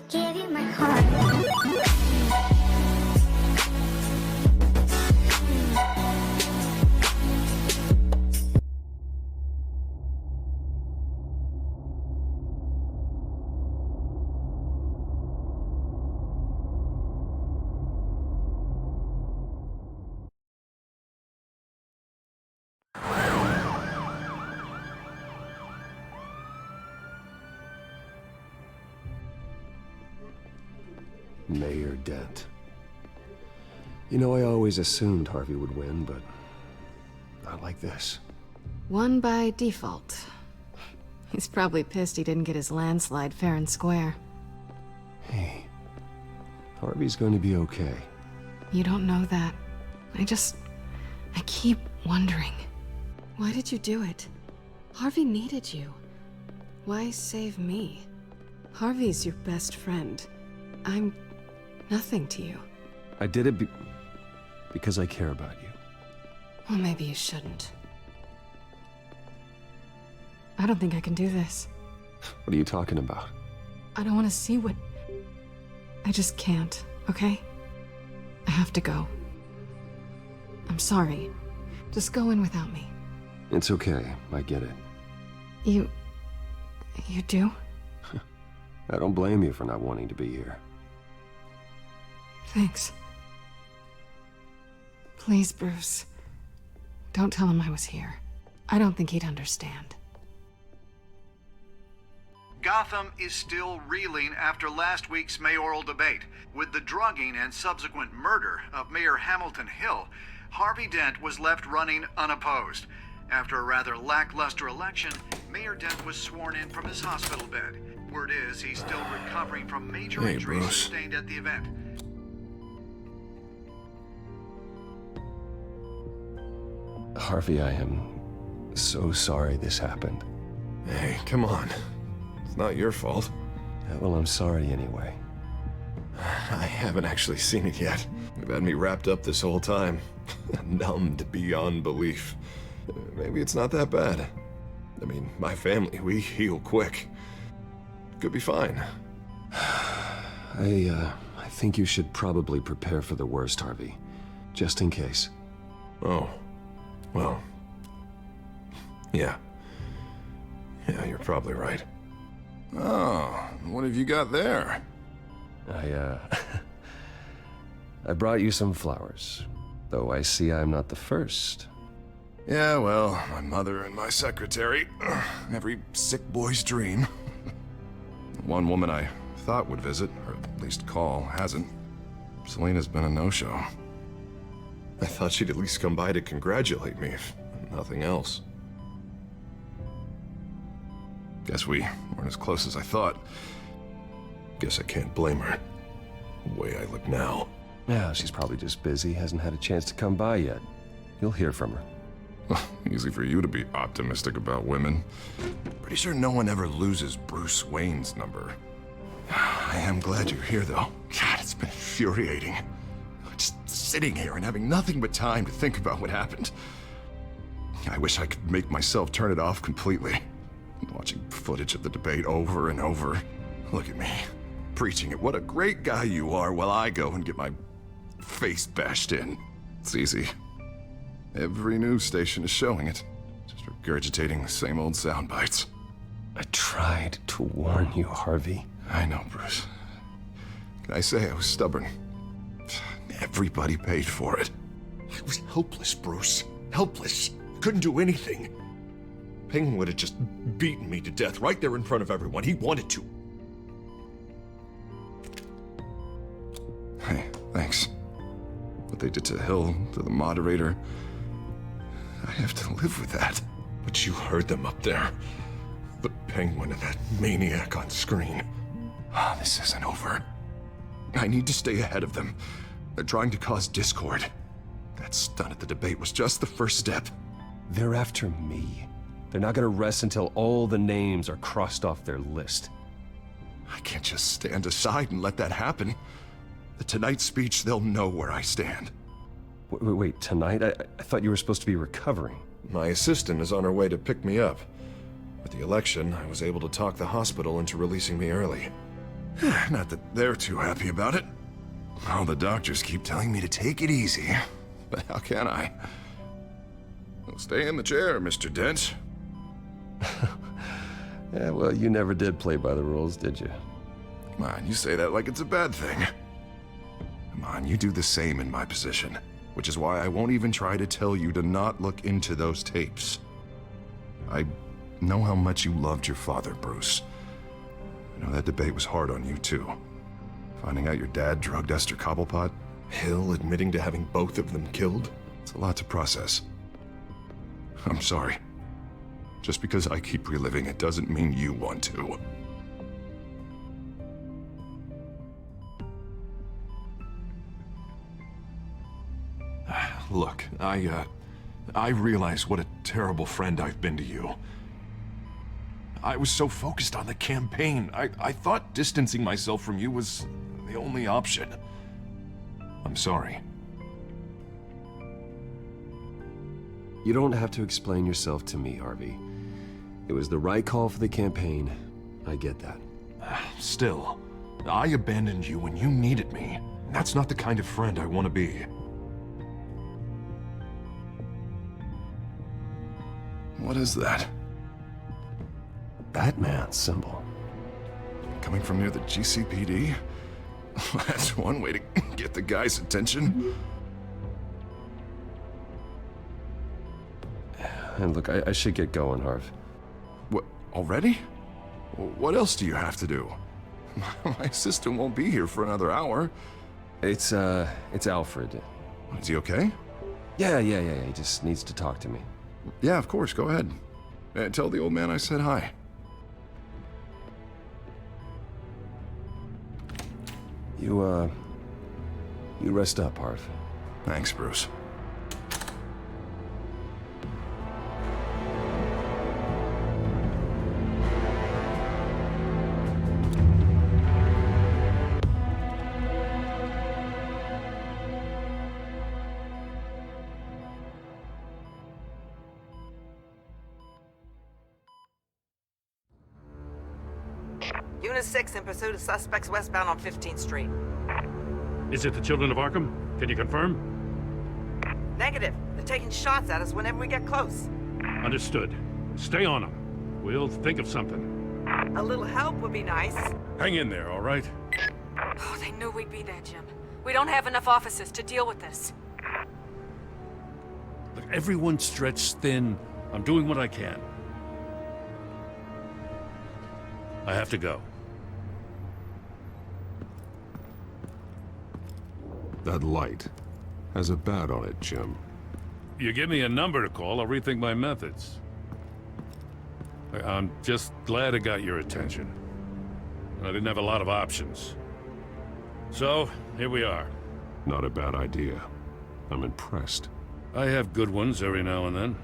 to give you my heart. Mayor Dent. You know, I always assumed Harvey would win, but not like this. Won by default. He's probably pissed he didn't get his landslide fair and square. Hey, Harvey's going to be okay. You don't know that. I keep wondering. Why did you do it? Harvey needed you. Why save me? Harvey's your best friend. I'm nothing to you. I did it because I care about you. Well, maybe you shouldn't. I don't think I can do this. What are you talking about? I don't want to see what... I just can't, okay? I have to go. I'm sorry. Just go in without me. It's okay, I get it. You do? I don't blame you for not wanting to be here. Thanks. Please, Bruce. Don't tell him I was here. I don't think he'd understand. Gotham is still reeling after last week's mayoral debate. With the drugging and subsequent murder of Mayor Hamilton Hill, Harvey Dent was left running unopposed. After a rather lackluster election, Mayor Dent was sworn in from his hospital bed. Word is he's still recovering from major injuries sustained at the event. Harvey, I am so sorry this happened. Hey, come on. It's not your fault. Well, I'm sorry anyway. I haven't actually seen it yet. You've had me wrapped up this whole time. Numbed beyond belief. Maybe it's not that bad. I mean, my family, we heal quick. Could be fine. I think you should probably prepare for the worst, Harvey. Just in case. Oh. Well. Yeah. Yeah, you're probably right. Oh, what have you got there? I brought you some flowers. Though I see I'm not the first. Yeah, well, my mother and my secretary. Every sick boy's dream. One woman I thought would visit, or at least call, hasn't. Selena's been a no-show. I thought she'd at least come by to congratulate me, if nothing else. Guess we weren't as close as I thought. Guess I can't blame her. The way I look now. Yeah, she's probably just busy, hasn't had a chance to come by yet. You'll hear from her. Easy for you to be optimistic about women. Pretty sure no one ever loses Bruce Wayne's number. I am glad you're here, though. God, it's been infuriating. Just sitting here and having nothing but time to think about what happened. I wish I could make myself turn it off completely. Watching footage of the debate over and over. Look at me, preaching it. What a great guy you are, while I go and get my face bashed in. It's easy. Every news station is showing it. Just regurgitating the same old sound bites. I tried to warn you, Harvey. I know, Bruce. Can I say I was stubborn? Everybody paid for it. I was helpless, Bruce. Helpless. Couldn't do anything. Penguin would have just beaten me to death right there in front of everyone. He wanted to. Hey, thanks. What they did to Hill, to the moderator, I have to live with that. But you heard them up there. The Penguin and that maniac on screen. This isn't over. I need to stay ahead of them. They're trying to cause discord. That stunt at the debate was just the first step. They're after me. They're not gonna rest until all the names are crossed off their list. I can't just stand aside and let that happen. The Tonight speech, they'll know where I stand. Wait, tonight? I thought you were supposed to be recovering. My assistant is on her way to pick me up. With the election, I was able to talk the hospital into releasing me early. Not that they're too happy about it. All the doctors keep telling me to take it easy. But how can I? Well, stay in the chair, Mr. Dent. Yeah, well, you never did play by the rules, did you? Come on, you say that like it's a bad thing. Come on, you do the same in my position. Which is why I won't even try to tell you to not look into those tapes. I know how much you loved your father, Bruce. I know that debate was hard on you, too. Finding out your dad drugged Esther Cobblepot, Hill admitting to having both of them killed, it's a lot to process. I'm sorry. Just because I keep reliving it doesn't mean you want to. Look, I realize what a terrible friend I've been to you. I was so focused on the campaign. I thought distancing myself from you was the only option. I'm sorry. You don't have to explain yourself to me, Harvey. It was the right call for the campaign. I get that. Still, I abandoned you when you needed me. That's not the kind of friend I want to be. What is that? Batman symbol. Coming from near the GCPD? That's one way to get the guy's attention. And look, I should get going, Harv. What, already? What else do you have to do? My assistant won't be here for another hour. It's Alfred. Is he okay? Yeah, he just needs to talk to me. Yeah, of course, go ahead. Tell the old man I said hi. You rest up, Harv. Thanks, Bruce. Unit 6 in pursuit of suspects westbound on 15th Street. Is it the Children of Arkham? Can you confirm? Negative. They're taking shots at us whenever we get close. Understood. Stay on them. We'll think of something. A little help would be nice. Hang in there, all right? Oh, they knew we'd be there, Jim. We don't have enough officers to deal with this. Look, everyone's stretched thin. I'm doing what I can. I have to go. That light has a bat on it, Jim. You give me a number to call, I'll rethink my methods. I'm just glad it got your attention. I didn't have a lot of options. So, here we are. Not a bad idea. I'm impressed. I have good ones every now and then.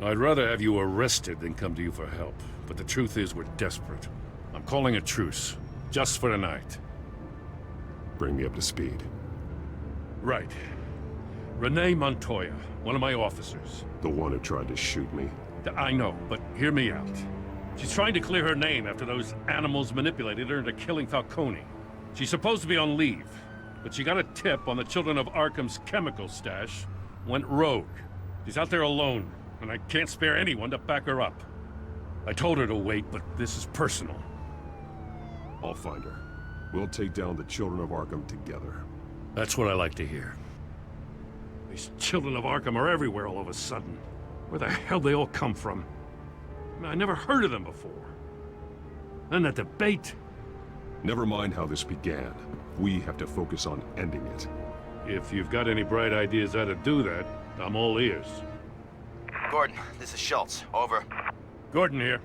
I'd rather have you arrested than come to you for help. But the truth is, we're desperate. I'm calling a truce, just for tonight. Bring me up to speed. Right. Renee Montoya, one of my officers. The one who tried to shoot me. I know, but hear me out. She's trying to clear her name after those animals manipulated her into killing Falcone. She's supposed to be on leave, but she got a tip on the Children of Arkham's chemical stash, went rogue. She's out there alone, and I can't spare anyone to back her up. I told her to wait, but this is personal. I'll find her. We'll take down the Children of Arkham together. That's what I like to hear. These Children of Arkham are everywhere all of a sudden. Where the hell they all come from? I never heard of them before. And that debate. Never mind how this began. We have to focus on ending it. If you've got any bright ideas how to do that, I'm all ears. Gordon, this is Schultz. Over. Gordon here.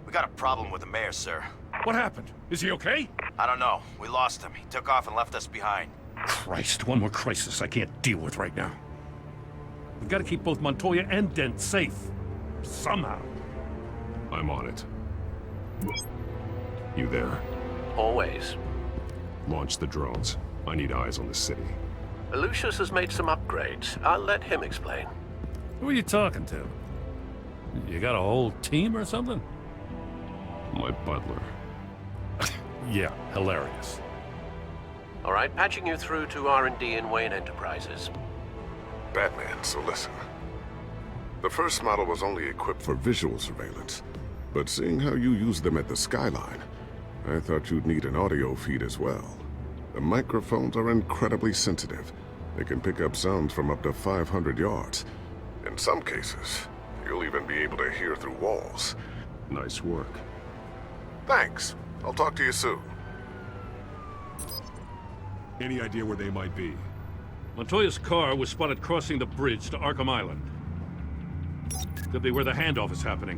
We got a problem with the mayor, sir. What happened? Is he okay? I don't know. We lost him. He took off and left us behind. Christ, one more crisis I can't deal with right now. We've got to keep both Montoya and Dent safe. Somehow. I'm on it. You there? Always. Launch the drones. I need eyes on the city. Lucius has made some upgrades. I'll let him explain. Who are you talking to? You got a whole team or something? My butler. Yeah, hilarious. All right, patching you through to R&D in Wayne Enterprises. Batman, so listen. The first model was only equipped for visual surveillance, but seeing how you use them at the Skyline, I thought you'd need an audio feed as well. The microphones are incredibly sensitive. They can pick up sounds from up to 500 yards. In some cases, you'll even be able to hear through walls. Nice work. Thanks. I'll talk to you soon. Any idea where they might be? Montoya's car was spotted crossing the bridge to Arkham Island. Could be where the handoff is happening.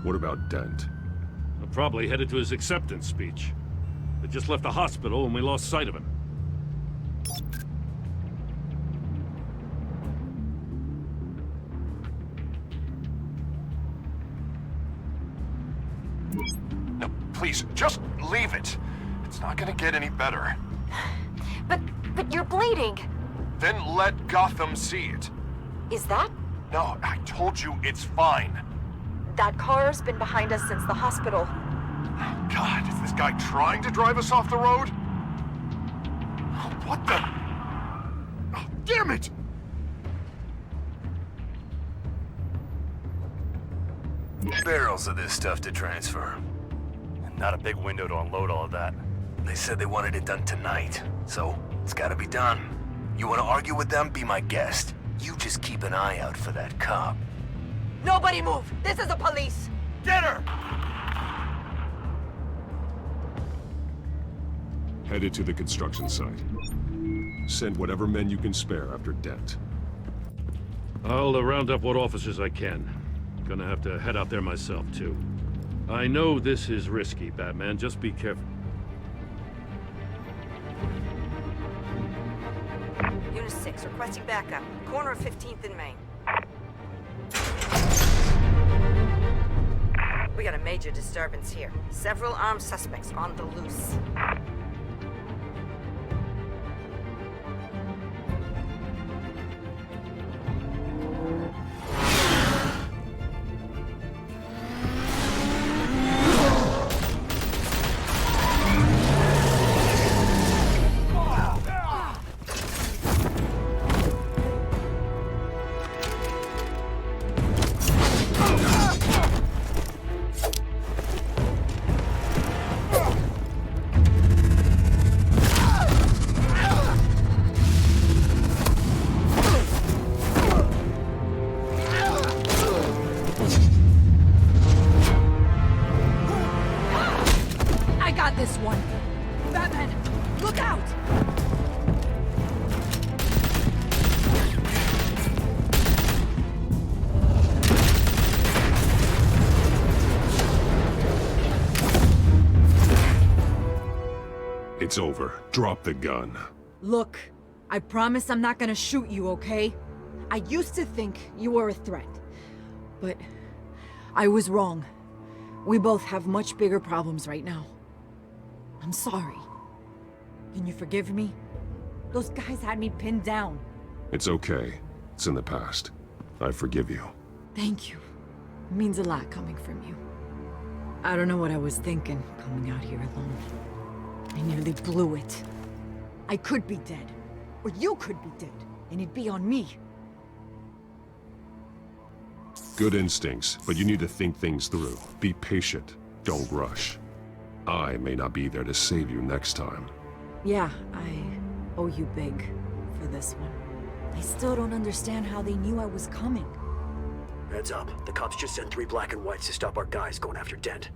What about Dent? They're probably headed to his acceptance speech. They just left the hospital and we lost sight of him. No, please, just leave it. It's not gonna get any better. But you're bleeding. Then let Gotham see it. Is that? No, I told you it's fine. That car's been behind us since the hospital. God, is this guy trying to drive us off the road? What the? Oh, damn it! Barrels of this stuff to transfer. Not a big window to unload all of that. They said they wanted it done tonight, so it's gotta be done. You wanna argue with them? Be my guest. You just keep an eye out for that cop. Nobody move! This is the police! Get her! Headed to the construction site. Send whatever men you can spare after Dent. I'll round up what officers I can. Gonna have to head out there myself, too. I know this is risky, Batman. Just be careful. Unit 6, requesting backup. Corner of 15th and Main. We got a major disturbance here. Several armed suspects on the loose. This one. Batman, look out! It's over. Drop the gun. Look, I promise I'm not gonna shoot you, okay? I used to think you were a threat, but I was wrong. We both have much bigger problems right now. I'm sorry. Can you forgive me? Those guys had me pinned down. It's okay. It's in the past. I forgive you. Thank you. It means a lot coming from you. I don't know what I was thinking, coming out here alone. I nearly blew it. I could be dead. Or you could be dead. And it'd be on me. Good instincts, but you need to think things through. Be patient. Don't rush. I may not be there to save you next time. Yeah, I owe you big for this one. I still don't understand how they knew I was coming. Heads up. The cops just sent 3 black and whites to stop our guys going after Dent.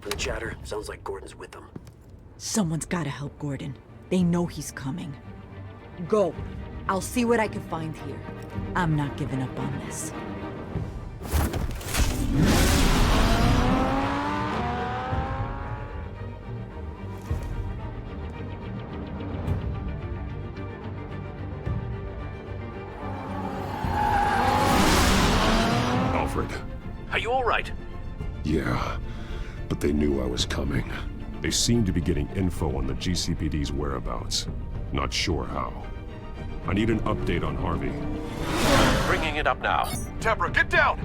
From the chatter, sounds like Gordon's with them. Someone's gotta help Gordon. They know he's coming. Go. I'll see what I can find here. I'm not giving up on this. Are you all right? Yeah, but they knew I was coming. They seem to be getting info on the GCPD's whereabouts. Not sure how. I need an update on Harvey. Bringing it up now. Deborah, get down!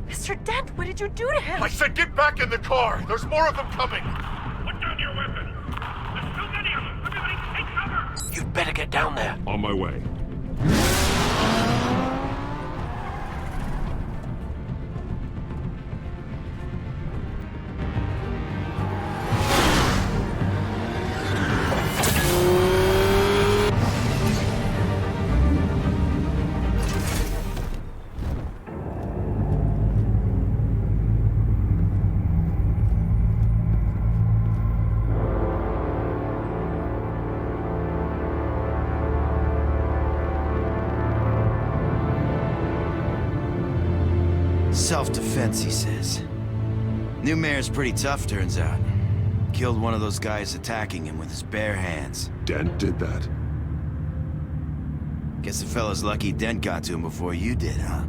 Mr. Dent, what did you do to him? I said get back in the car! There's more of them coming! Put down your weapon! There's too many of them! Everybody take cover! You'd better get down there. On my way. Self-defense, he says. New mayor's pretty tough, turns out. Killed one of those guys attacking him with his bare hands. Dent did that? Guess the fella's lucky Dent got to him before you did, huh?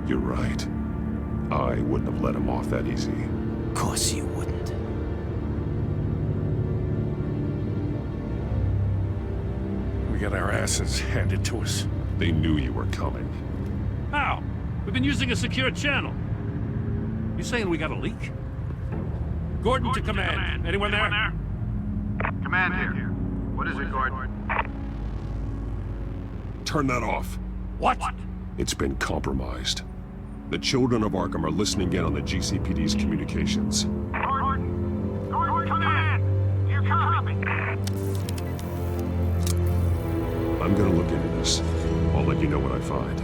You're right. I wouldn't have let him off that easy. Of course you wouldn't. We got our asses handed to us. They knew you were coming. How? We've been using a secure channel. You saying we got a leak? Gordon to command. Anyone there? Command here. What is it, Gordon? Turn that off. What? It's been compromised. The children of Arkham are listening in on the GCPD's communications. Gordon, command! You copy? I'm gonna look into this. I'll let you know what I find.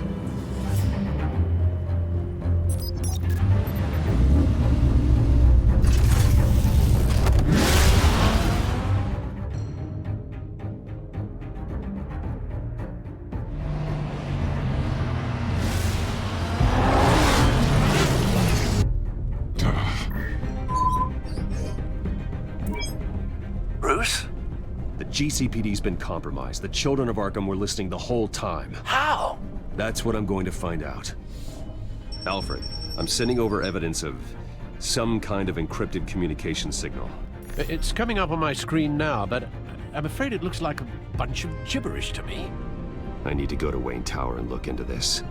Bruce? The GCPD's been compromised. The children of Arkham were listening the whole time. How? That's what I'm going to find out. Alfred, I'm sending over evidence of some kind of encrypted communication signal. It's coming up on my screen now, but I'm afraid it looks like a bunch of gibberish to me. I need to go to Wayne Tower and look into this.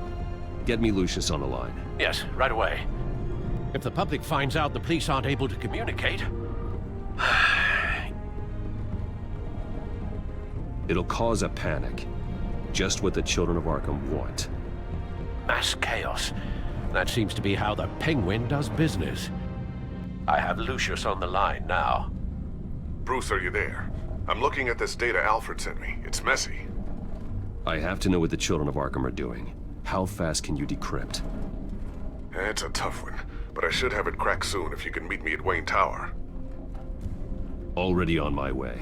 Get me Lucius on the line. Yes, right away. If the public finds out the police aren't able to communicate... It'll cause a panic. Just what the children of Arkham want. Mass chaos. That seems to be how the Penguin does business. I have Lucius on the line now. Bruce, are you there? I'm looking at this data Alfred sent me. It's messy. I have to know what the children of Arkham are doing. How fast can you decrypt? It's a tough one, but I should have it cracked soon if you can meet me at Wayne Tower. Already on my way.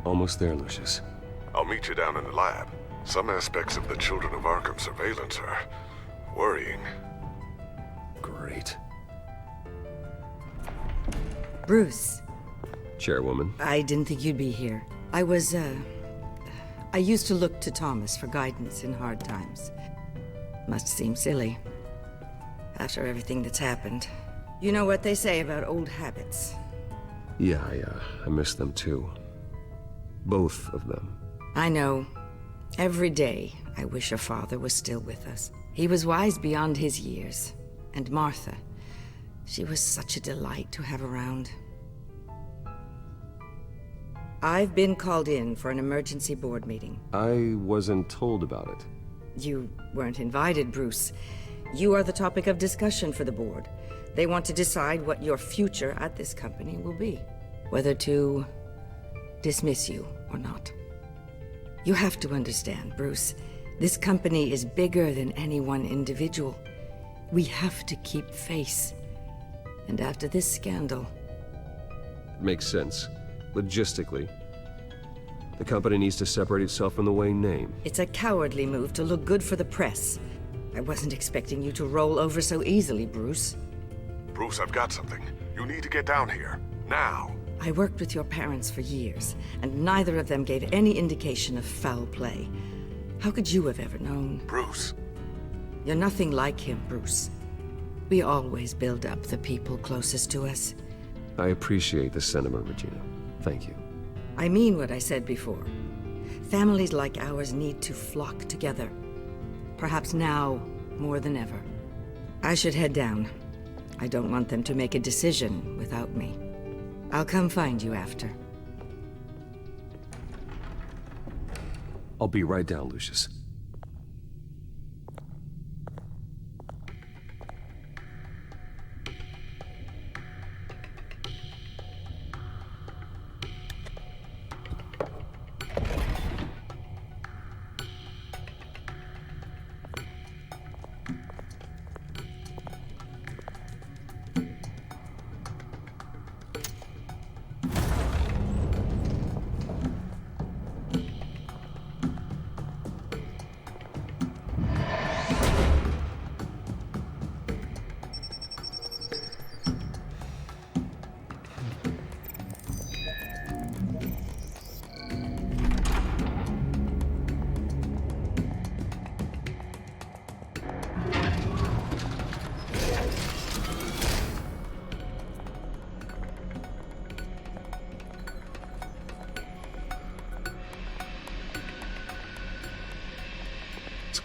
Almost there, Lucius. I'll meet you down in the lab. Some aspects of the Children of Arkham surveillance are worrying. Great. Bruce. Chairwoman. I didn't think you'd be here. I used to look to Thomas for guidance in hard times. Must seem silly. After everything that's happened. You know what they say about old habits. Yeah, I miss them too. Both of them. I know. Every day, I wish your father was still with us. He was wise beyond his years. And Martha, she was such a delight to have around. I've been called in for an emergency board meeting. I wasn't told about it. You weren't invited, Bruce. You are the topic of discussion for the board. They want to decide what your future at this company will be. Whether to dismiss you or not. You have to understand, Bruce. This company is bigger than any one individual. We have to keep face. And after this scandal... Makes sense. Logistically. The company needs to separate itself from the Wayne name. It's a cowardly move to look good for the press. I wasn't expecting you to roll over so easily, Bruce. Bruce, I've got something. You need to get down here. Now. I worked with your parents for years, and neither of them gave any indication of foul play. How could you have ever known? Bruce. You're nothing like him, Bruce. We always build up the people closest to us. I appreciate the sentiment, Regina. Thank you. I mean what I said before. Families like ours need to flock together. Perhaps now, more than ever. I should head down. I don't want them to make a decision without me. I'll come find you after. I'll be right down, Lucius.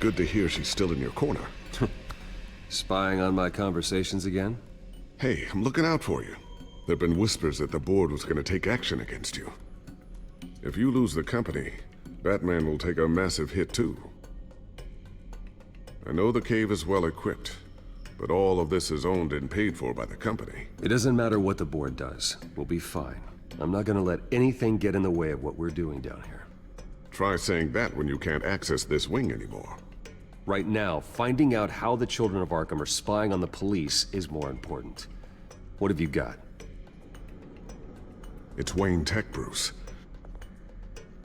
Good to hear she's still in your corner. Spying on my conversations again? Hey, I'm looking out for you. There've been whispers that the board was gonna take action against you. If you lose the company, Batman will take a massive hit too. I know the cave is well equipped, but all of this is owned and paid for by the company. It doesn't matter what the board does. We'll be fine. I'm not gonna let anything get in the way of what we're doing down here. Try saying that when you can't access this wing anymore. Right now, finding out how the Children of Arkham are spying on the police is more important. What have you got? It's Wayne Tech, Bruce.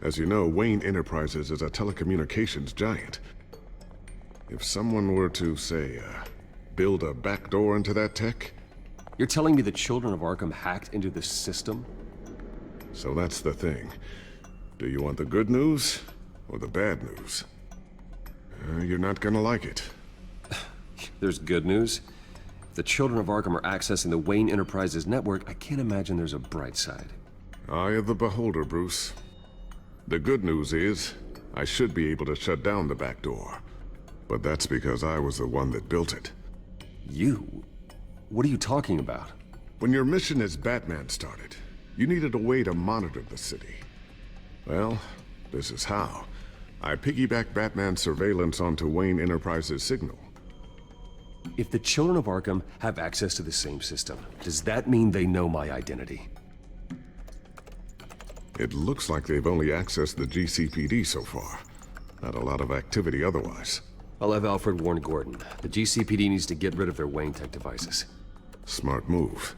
As you know, Wayne Enterprises is a telecommunications giant. If someone were to, say, build a backdoor into that tech... You're telling me the Children of Arkham hacked into this system? So that's the thing. Do you want the good news or the bad news? You're not gonna like it. There's good news. If the Children of Arkham are accessing the Wayne Enterprises network, I can't imagine there's a bright side. Eye of the beholder, Bruce. The good news is, I should be able to shut down the back door. But that's because I was the one that built it. You? What are you talking about? When your mission as Batman started, you needed a way to monitor the city. Well, this is how. I piggybacked Batman's surveillance onto Wayne Enterprises' signal. If the Children of Arkham have access to the same system, does that mean they know my identity? It looks like they've only accessed the GCPD so far. Not a lot of activity otherwise. I'll have Alfred warn Gordon. The GCPD needs to get rid of their Wayne Tech devices. Smart move.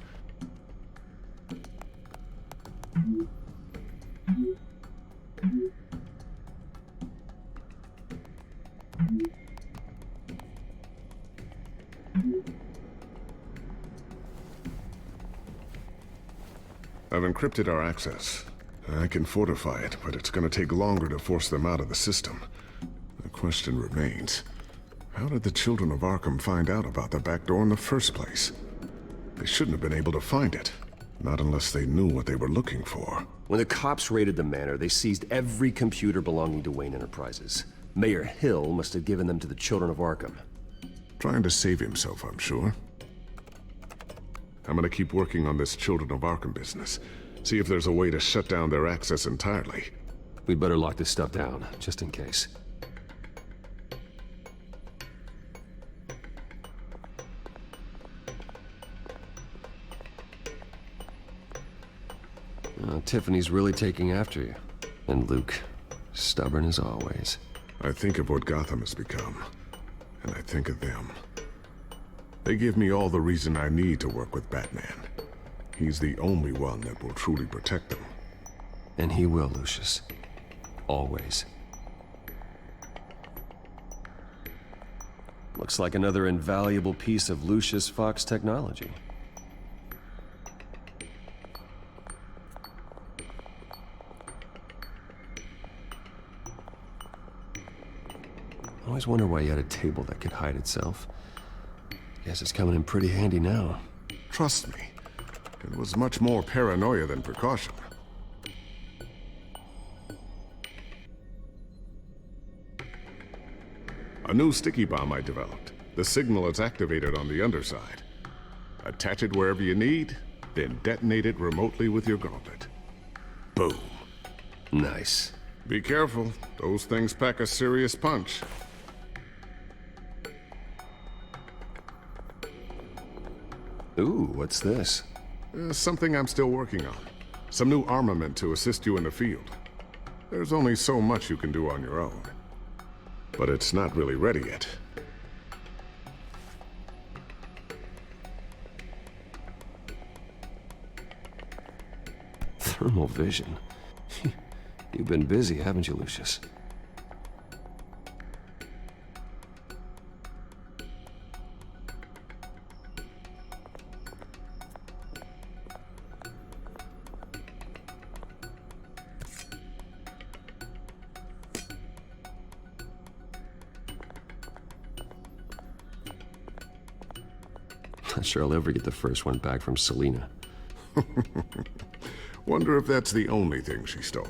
I've encrypted our access. I can fortify it, but it's gonna take longer to force them out of the system. The question remains, how did the Children of Arkham find out about the back door in the first place? They shouldn't have been able to find it. Not unless they knew what they were looking for. When the cops raided the manor, they seized every computer belonging to Wayne Enterprises. Mayor Hill must have given them to the Children of Arkham. Trying to save himself, I'm sure. I'm gonna keep working on this Children of Arkham business. See if there's a way to shut down their access entirely. We'd better lock this stuff down, just in case. Tiffany's really taking after you. And Luke, stubborn as always. I think of what Gotham has become, and I think of them. They give me all the reason I need to work with Batman. He's the only one that will truly protect them. And he will, Lucius. always. Looks like another invaluable piece of Lucius Fox technology. Always wonder why you had a table that could hide itself. Guess it's coming in pretty handy now. Trust me, it was much more paranoia than precaution. A new sticky bomb I developed. The signal is activated on the underside. Attach it wherever you need, then detonate it remotely with your gauntlet. Boom. Nice. Be careful. Those things pack a serious punch. Ooh, what's this? Something I'm still working on. Some new armament to assist you in the field. There's only so much you can do on your own. But it's not really ready yet. Thermal vision. You've been busy, haven't you, Lucius? Not sure I'll ever get the first one back from Selena. Wonder if that's the only thing she stole.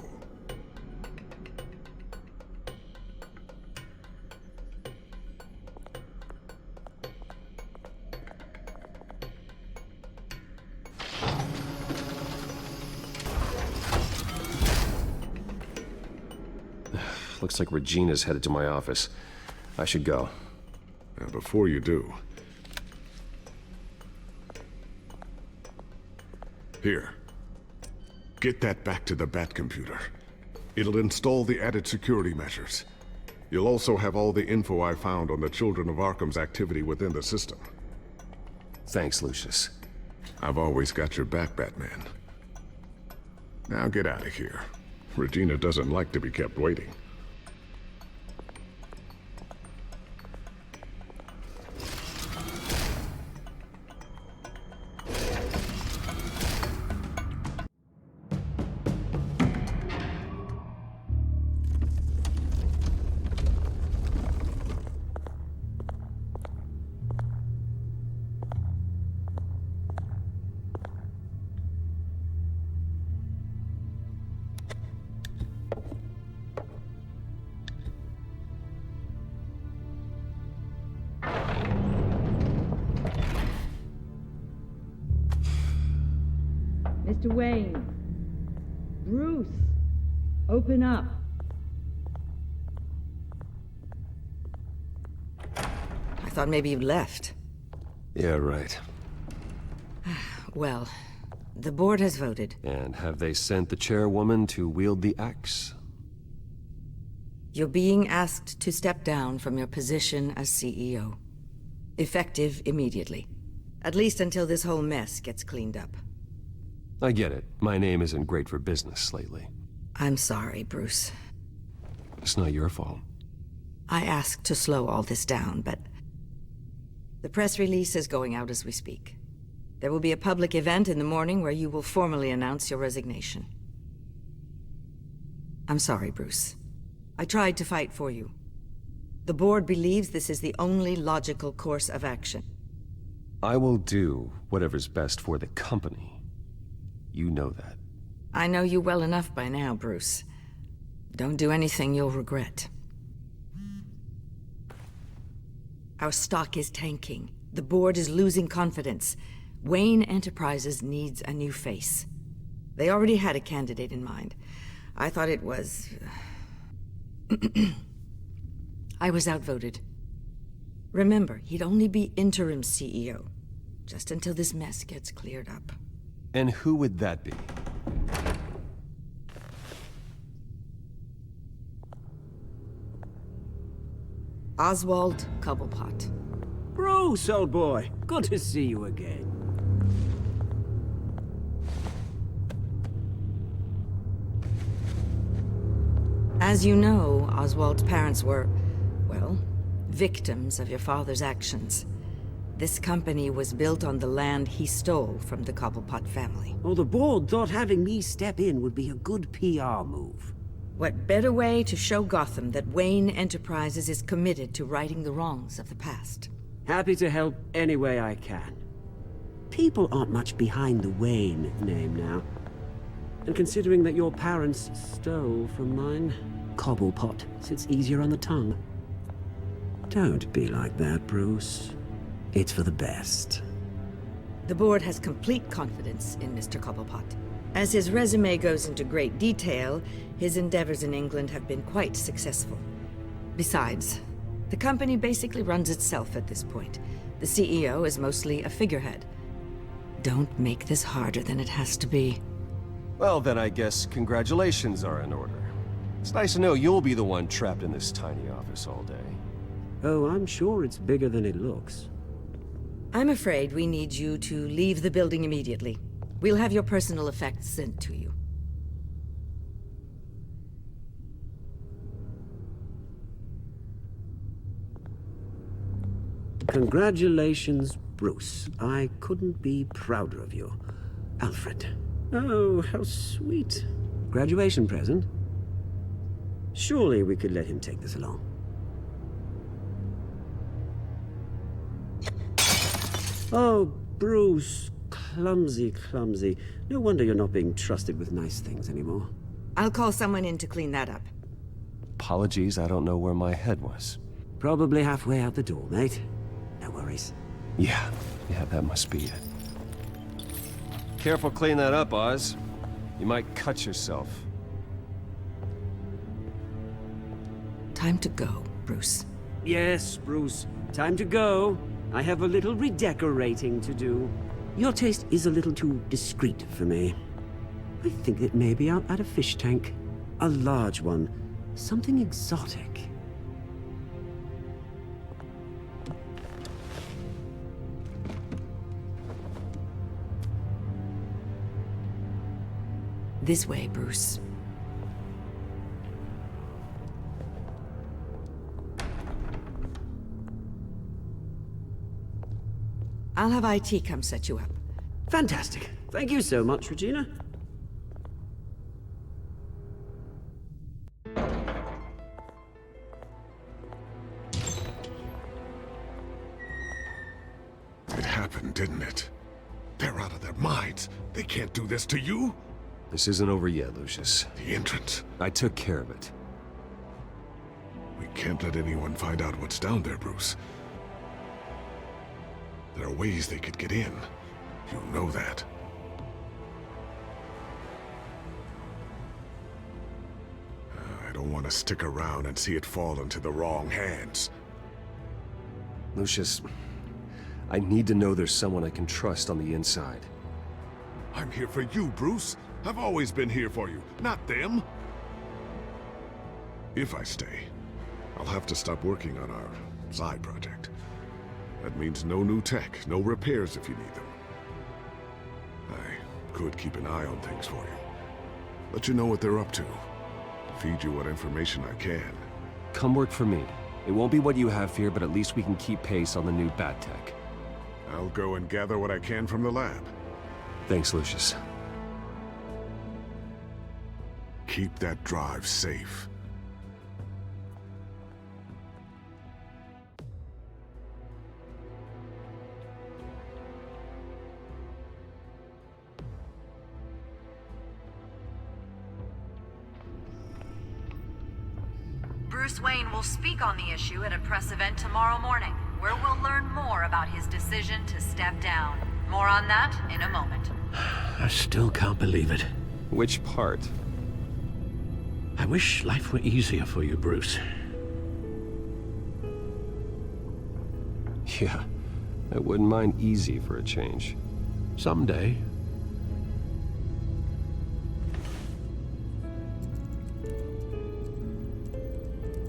Looks like Regina's headed to my office. I should go. Now, before you do... Here. Get that back to the Bat computer. It'll install the added security measures. You'll also have all the info I found on the Children of Arkham's activity within the system. Thanks, Lucius. I've always got your back, Batman. Now get out of here. Regina doesn't like to be kept waiting. Mr. Wayne. Bruce. Open up. I thought maybe you left. Yeah, right. Well, the board has voted. And have they sent the chairwoman to wield the axe? You're being asked to step down from your position as CEO. Effective immediately. At least until this whole mess gets cleaned up. I get it. My name isn't great for business lately. I'm sorry, Bruce. It's not your fault. I asked to slow all this down, but... The press release is going out as we speak. There will be a public event in the morning where you will formally announce your resignation. I'm sorry, Bruce. I tried to fight for you. The board believes this is the only logical course of action. I will do whatever's best for the company. You know that. I know you well enough by now, Bruce. Don't do anything you'll regret. Our stock is tanking. The board is losing confidence. Wayne Enterprises needs a new face. They already had a candidate in mind. I thought it was... I was outvoted. Remember, he'd only be interim CEO, just until this mess gets cleared up. And who would that be? Oswald Cobblepot. Bruce, old boy. Good to see you again. As you know, Oswald's parents were, well, victims of your father's actions. This company was built on the land he stole from the Cobblepot family. Well, the board thought having me step in would be a good PR move. What better way to show Gotham that Wayne Enterprises is committed to righting the wrongs of the past? Happy to help any way I can. People aren't much behind the Wayne name now. And considering that your parents stole from mine, Cobblepot sits easier on the tongue. Don't be like that, Bruce. It's for the best. The board has complete confidence in Mr. Cobblepot. As his resume goes into great detail, his endeavors in England have been quite successful. Besides, the company basically runs itself at this point. The CEO is mostly a figurehead. Don't make this harder than it has to be. Well, then I guess congratulations are in order. It's nice to know you'll be the one trapped in this tiny office all day. Oh, I'm sure it's bigger than it looks. I'm afraid we need you to leave the building immediately. We'll have your personal effects sent to you. Congratulations, Bruce. I couldn't be prouder of you. Alfred. Oh, how sweet. Graduation present? Surely we could let him take this along. Oh, Bruce. Clumsy, clumsy. No wonder you're not being trusted with nice things anymore. I'll call someone in to clean that up. Apologies, I don't know where my head was. Probably halfway out the door, mate. No worries. Yeah, that must be it. Careful clean that up, Oz. You might cut yourself. Time to go, Bruce. Yes, Bruce. Time to go. I have a little redecorating to do. Your taste is a little too discreet for me. I think that maybe I'll add a fish tank. A large one. Something exotic. This way, Bruce. I'll have IT come set you up. Fantastic. Thank you so much, Regina. It happened, didn't it? They're out of their minds. They can't do this to you. This isn't over yet, Lucius. The entrance. I took care of it. We can't let anyone find out what's down there, Bruce. There are ways they could get in. You know that. I don't want to stick around and see it fall into the wrong hands. Lucius, I need to know there's someone I can trust on the inside. I'm here for you, Bruce. I've always been here for you, not them. If I stay, I'll have to stop working on our side project. That means no new tech, no repairs if you need them. I could keep an eye on things for you. Let you know what they're up to. Feed you what information I can. Come work for me. It won't be what you have here, but at least we can keep pace on the new bat tech. I'll go and gather what I can from the lab. Thanks, Lucius. Keep that drive safe. Bruce Wayne will speak on the issue at a press event tomorrow morning, where we'll learn more about his decision to step down. More on that in a moment. I still can't believe it. Which part? I wish life were easier for you, Bruce. Yeah, I wouldn't mind easy for a change. Someday.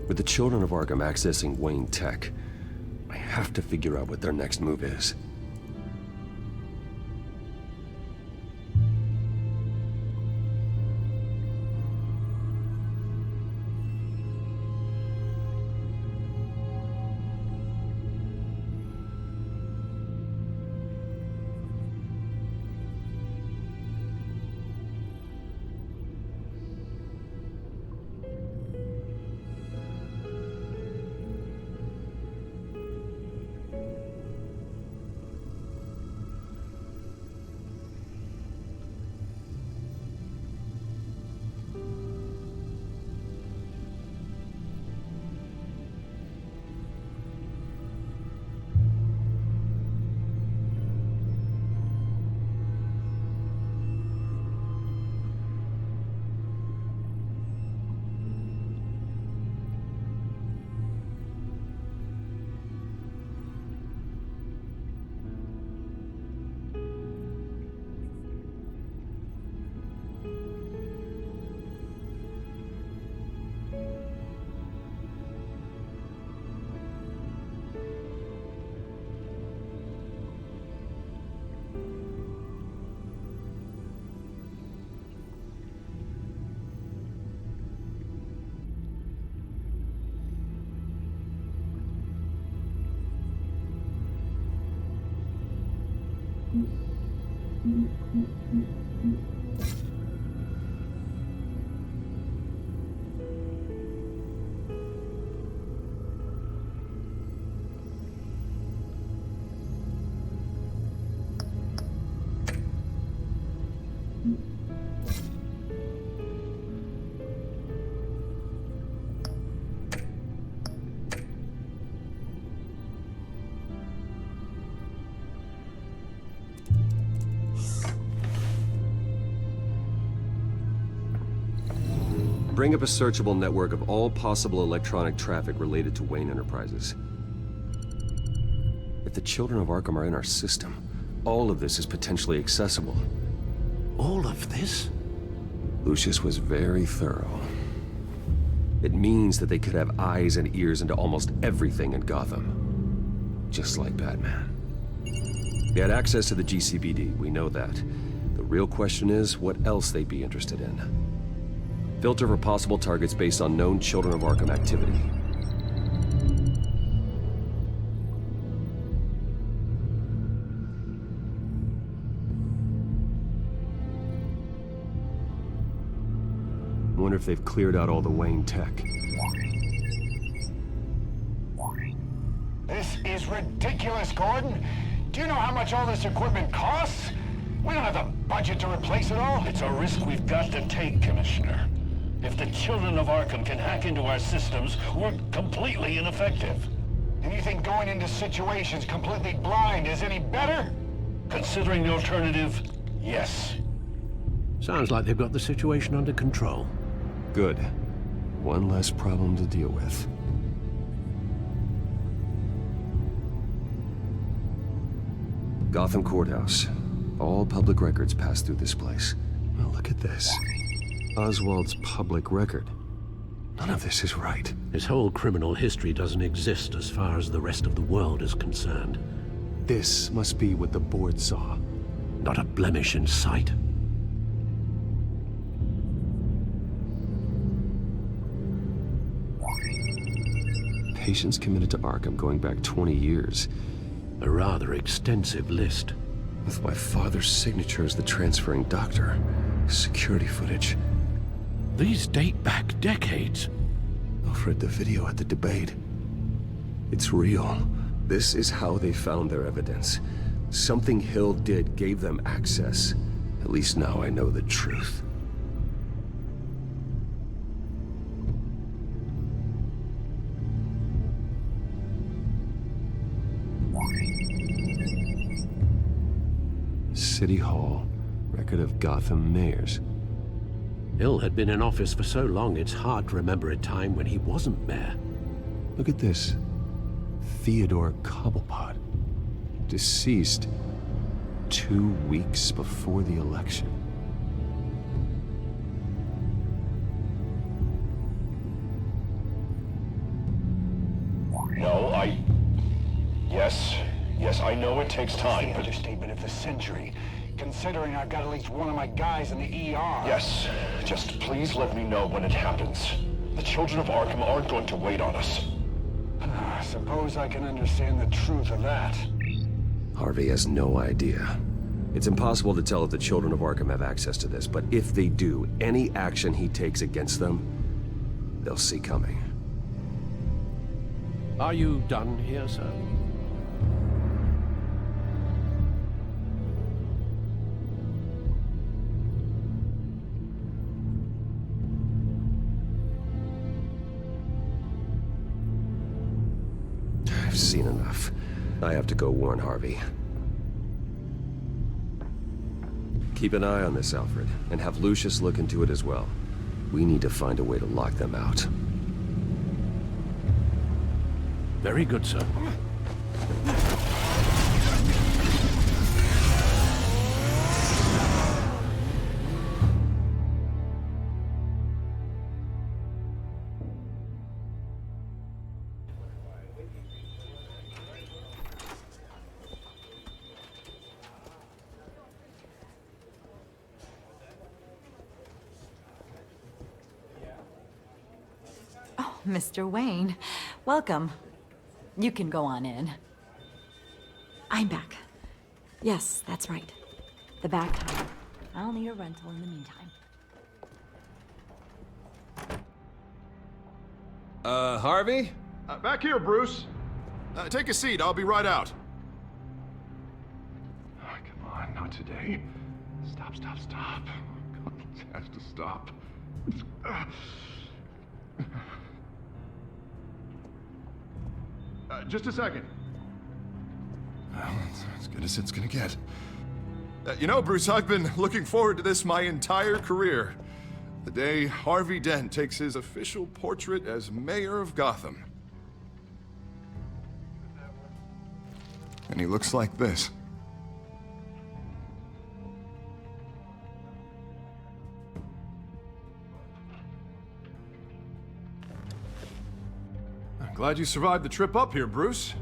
With the children of Arkham accessing Wayne Tech, I have to figure out what their next move is. Bring up a searchable network of all possible electronic traffic related to Wayne Enterprises. If the children of Arkham are in our system, all of this is potentially accessible. All of this? Lucius was very thorough. It means that they could have eyes and ears into almost everything in Gotham. Just like Batman. They had access to the GCPD, we know that. The real question is, what else they'd be interested in. Filter for possible targets based on known Children of Arkham activity. Wonder if they've cleared out all the Wayne tech. This is ridiculous, Gordon. Do you know how much all this equipment costs? We don't have the budget to replace it all. It's a risk we've got to take, Commissioner. If the Children of Arkham can hack into our systems, we're completely ineffective. And you think going into situations completely blind is any better? Considering the alternative, yes. Sounds like they've got the situation under control. Good. One less problem to deal with. Gotham Courthouse. All public records pass through this place. Well, look at this. Oswald's public record. None of this is right. His whole criminal history doesn't exist as far as the rest of the world is concerned. This must be what the board saw. Not a blemish in sight. Patients committed to Arkham going back 20 years. A rather extensive list. With my father's signature as the transferring doctor. Security footage. These date back decades. Alfred, the video at the debate. It's real. This is how they found their evidence. Something Hill did gave them access. At least now I know the truth. City Hall. Record of Gotham mayors. Hill had been in office for so long, it's hard to remember a time when he wasn't mayor. Look at this. Theodore Cobblepot. Deceased 2 weeks before the election. No, Yes, I know it takes time, The but... understatement of the century, considering I've got at least one of my guys in the ER. Yes, just please let me know when it happens. The Children of Arkham aren't going to wait on us. Suppose I can understand the truth of that. Harvey has no idea. It's impossible to tell if the Children of Arkham have access to this, but if they do, any action he takes against them, they'll see coming. Are you done here, sir? I've seen enough. I have to go warn Harvey. Keep an eye on this, Alfred, and have Lucius look into it as well. We need to find a way to lock them out. Very good, sir. Mr. Wayne, welcome. You can go on in. I'm back. Yes, that's right. The back home. I'll need a rental in the meantime. Harvey? Back here, Bruce. Take a seat. I'll be right out. Oh, come on, not today. Stop. God, this has to stop. Just a second. Well, that's as good as it's gonna get. You know, Bruce, I've been looking forward to this my entire career. The day Harvey Dent takes his official portrait as mayor of Gotham. And he looks like this. I'm glad you survived the trip up here, Bruce.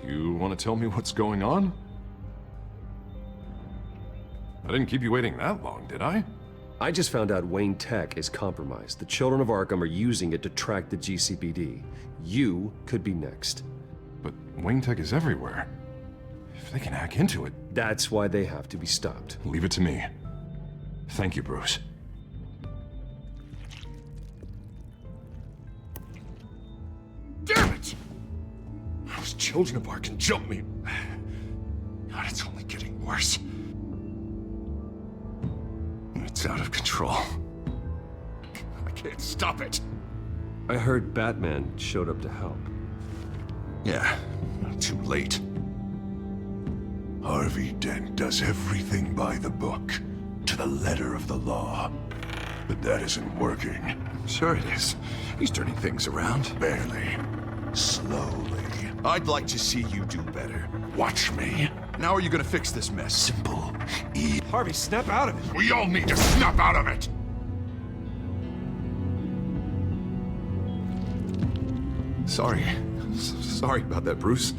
You want to tell me what's going on? I didn't keep you waiting that long, did I? I just found out Wayne Tech is compromised. The children of Arkham are using it to track the GCPD. You could be next. But Wayne Tech is everywhere. If they can hack into it... That's why they have to be stopped. Leave it to me. Thank you, Bruce. Damn it! Those children of Arkham jumped me. God, it's only getting worse. It's out of control. I can't stop it. I heard Batman showed up to help. Yeah, too late. Harvey Dent does everything by the book, to the letter of the law. But that isn't working. Sure it is. He's turning things around. Barely. Slowly. I'd like to see you do better. Watch me. Now are you gonna fix this mess? Simple. Harvey, snap out of it. We all need to snap out of it! Sorry about that, Bruce.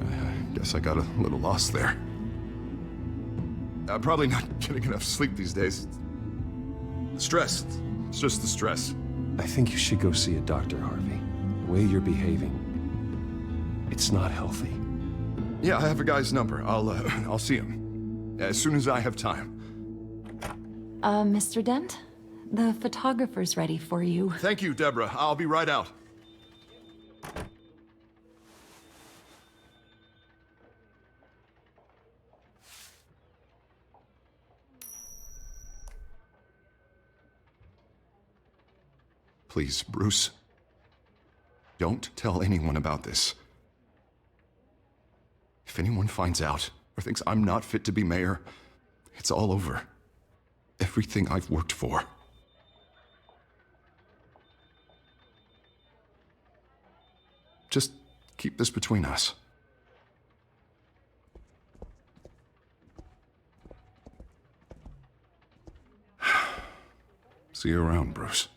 I guess I got a little lost there. I'm probably not getting enough sleep these days. Stress. It's just the stress. I think you should go see a doctor, Harvey. The way you're behaving, it's not healthy. Yeah, I have a guy's number. I'll see him as soon as I have time. Mr. Dent? The photographer's ready for you. Thank you, Deborah. I'll be right out. Please, Bruce. Don't tell anyone about this. If anyone finds out or thinks I'm not fit to be mayor, it's all over. Everything I've worked for. Just keep this between us. See you around, Bruce.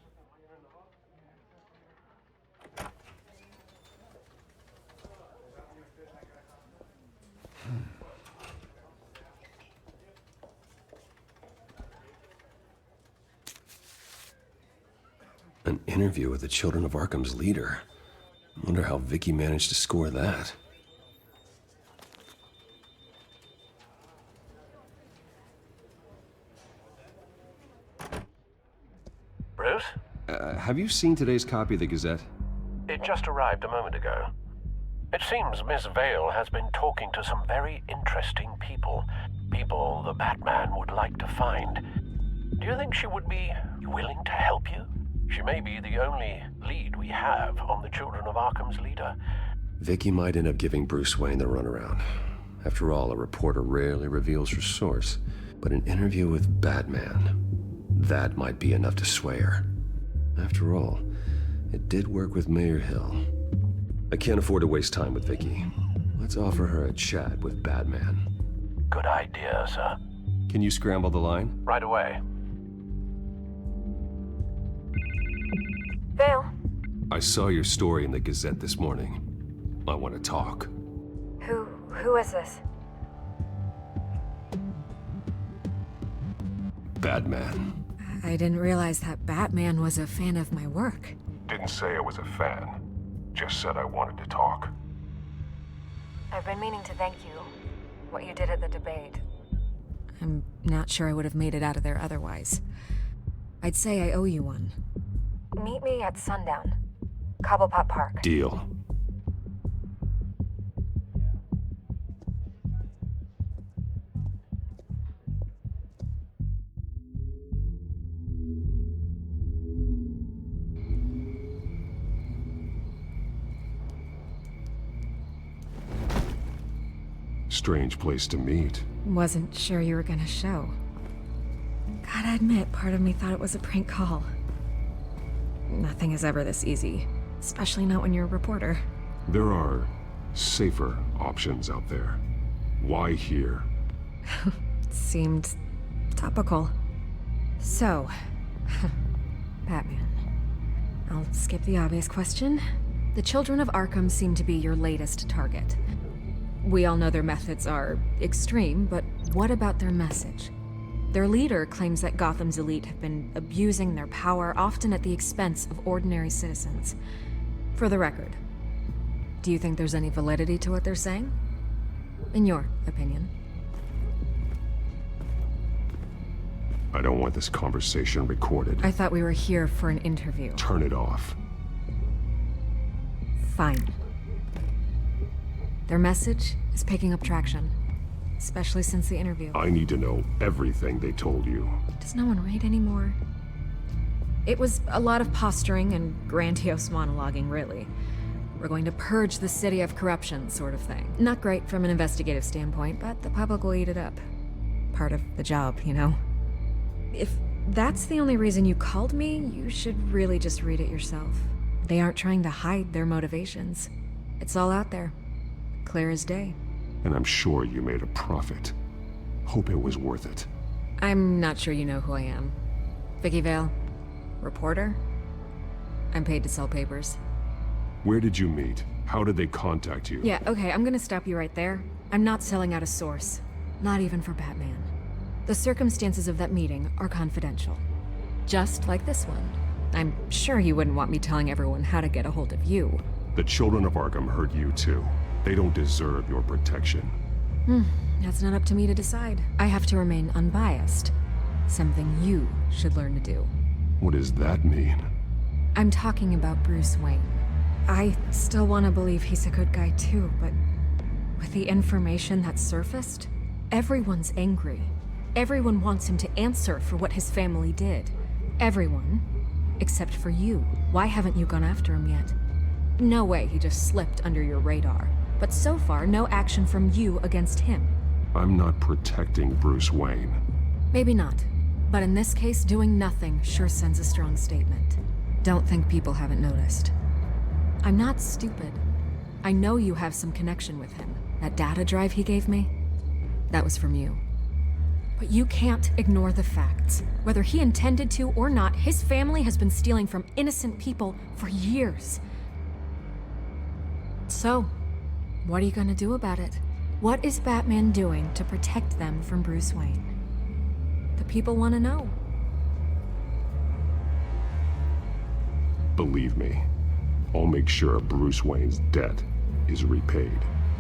An interview with the Children of Arkham's leader. I wonder how Vicky managed to score that. Bruce? Have you seen today's copy of the Gazette? It just arrived a moment ago. It seems Miss Vale has been talking to some very interesting people. People the Batman would like to find. Do you think she would be willing to help you? She may be the only lead we have on the Children of Arkham's leader. Vicky might end up giving Bruce Wayne the runaround. After all, a reporter rarely reveals her source. But an interview with Batman, that might be enough to sway her. After all, it did work with Mayor Hill. I can't afford to waste time with Vicky. Let's offer her a chat with Batman. Good idea, sir. Can you scramble the line? Right away. Vale. I saw your story in the Gazette this morning. I want to talk. Who is this? Batman. I didn't realize that Batman was a fan of my work. Didn't say I was a fan. Just said I wanted to talk. I've been meaning to thank you. What you did at the debate. I'm not sure I would have made it out of there otherwise. I'd say I owe you one. Meet me at sundown. Cobblepot Park. Deal. Strange place to meet. Wasn't sure you were gonna show. Gotta admit, part of me thought it was a prank call. Nothing is ever this easy, especially not when you're a reporter. There are safer options out there. Why here? Seemed topical. So, Batman. I'll skip the obvious question. The children of Arkham seem to be your latest target. We all know their methods are extreme, but what about their message? Their leader claims that Gotham's elite have been abusing their power, often at the expense of ordinary citizens. For the record, do you think there's any validity to what they're saying? In your opinion? I don't want this conversation recorded. I thought we were here for an interview. Turn it off. Fine. Their message is picking up traction, especially since the interview. I need to know everything they told you. Does no one read anymore? It was a lot of posturing and grandiose monologuing, really. We're going to purge the city of corruption, sort of thing. Not great from an investigative standpoint, but the public will eat it up. Part of the job, you know? If that's the only reason you called me, you should really just read it yourself. They aren't trying to hide their motivations. It's all out there. Clear as day. And I'm sure you made a profit. Hope it was worth it. I'm not sure you know who I am. Vicky Vale. Reporter. I'm paid to sell papers. Where did you meet? How did they contact you? Yeah, okay, I'm gonna stop you right there. I'm not selling out a source. Not even for Batman. The circumstances of that meeting are confidential. Just like this one. I'm sure you wouldn't want me telling everyone how to get a hold of you. The children of Arkham heard you too. They don't deserve your protection. That's not up to me to decide. I have to remain unbiased. Something you should learn to do. What does that mean? I'm talking about Bruce Wayne. I still want to believe he's a good guy too, but with the information that surfaced, everyone's angry. Everyone wants him to answer for what his family did. Everyone, except for you. Why haven't you gone after him yet? No way he just slipped under your radar. But so far, no action from you against him. I'm not protecting Bruce Wayne. Maybe not. But in this case, doing nothing sure sends a strong statement. Don't think people haven't noticed. I'm not stupid. I know you have some connection with him. That data drive he gave me, that was from you. But you can't ignore the facts. Whether he intended to or not, his family has been stealing from innocent people for years. So, what are you gonna do about it? What is Batman doing to protect them from Bruce Wayne? The people want to know. Believe me, I'll make sure Bruce Wayne's debt is repaid.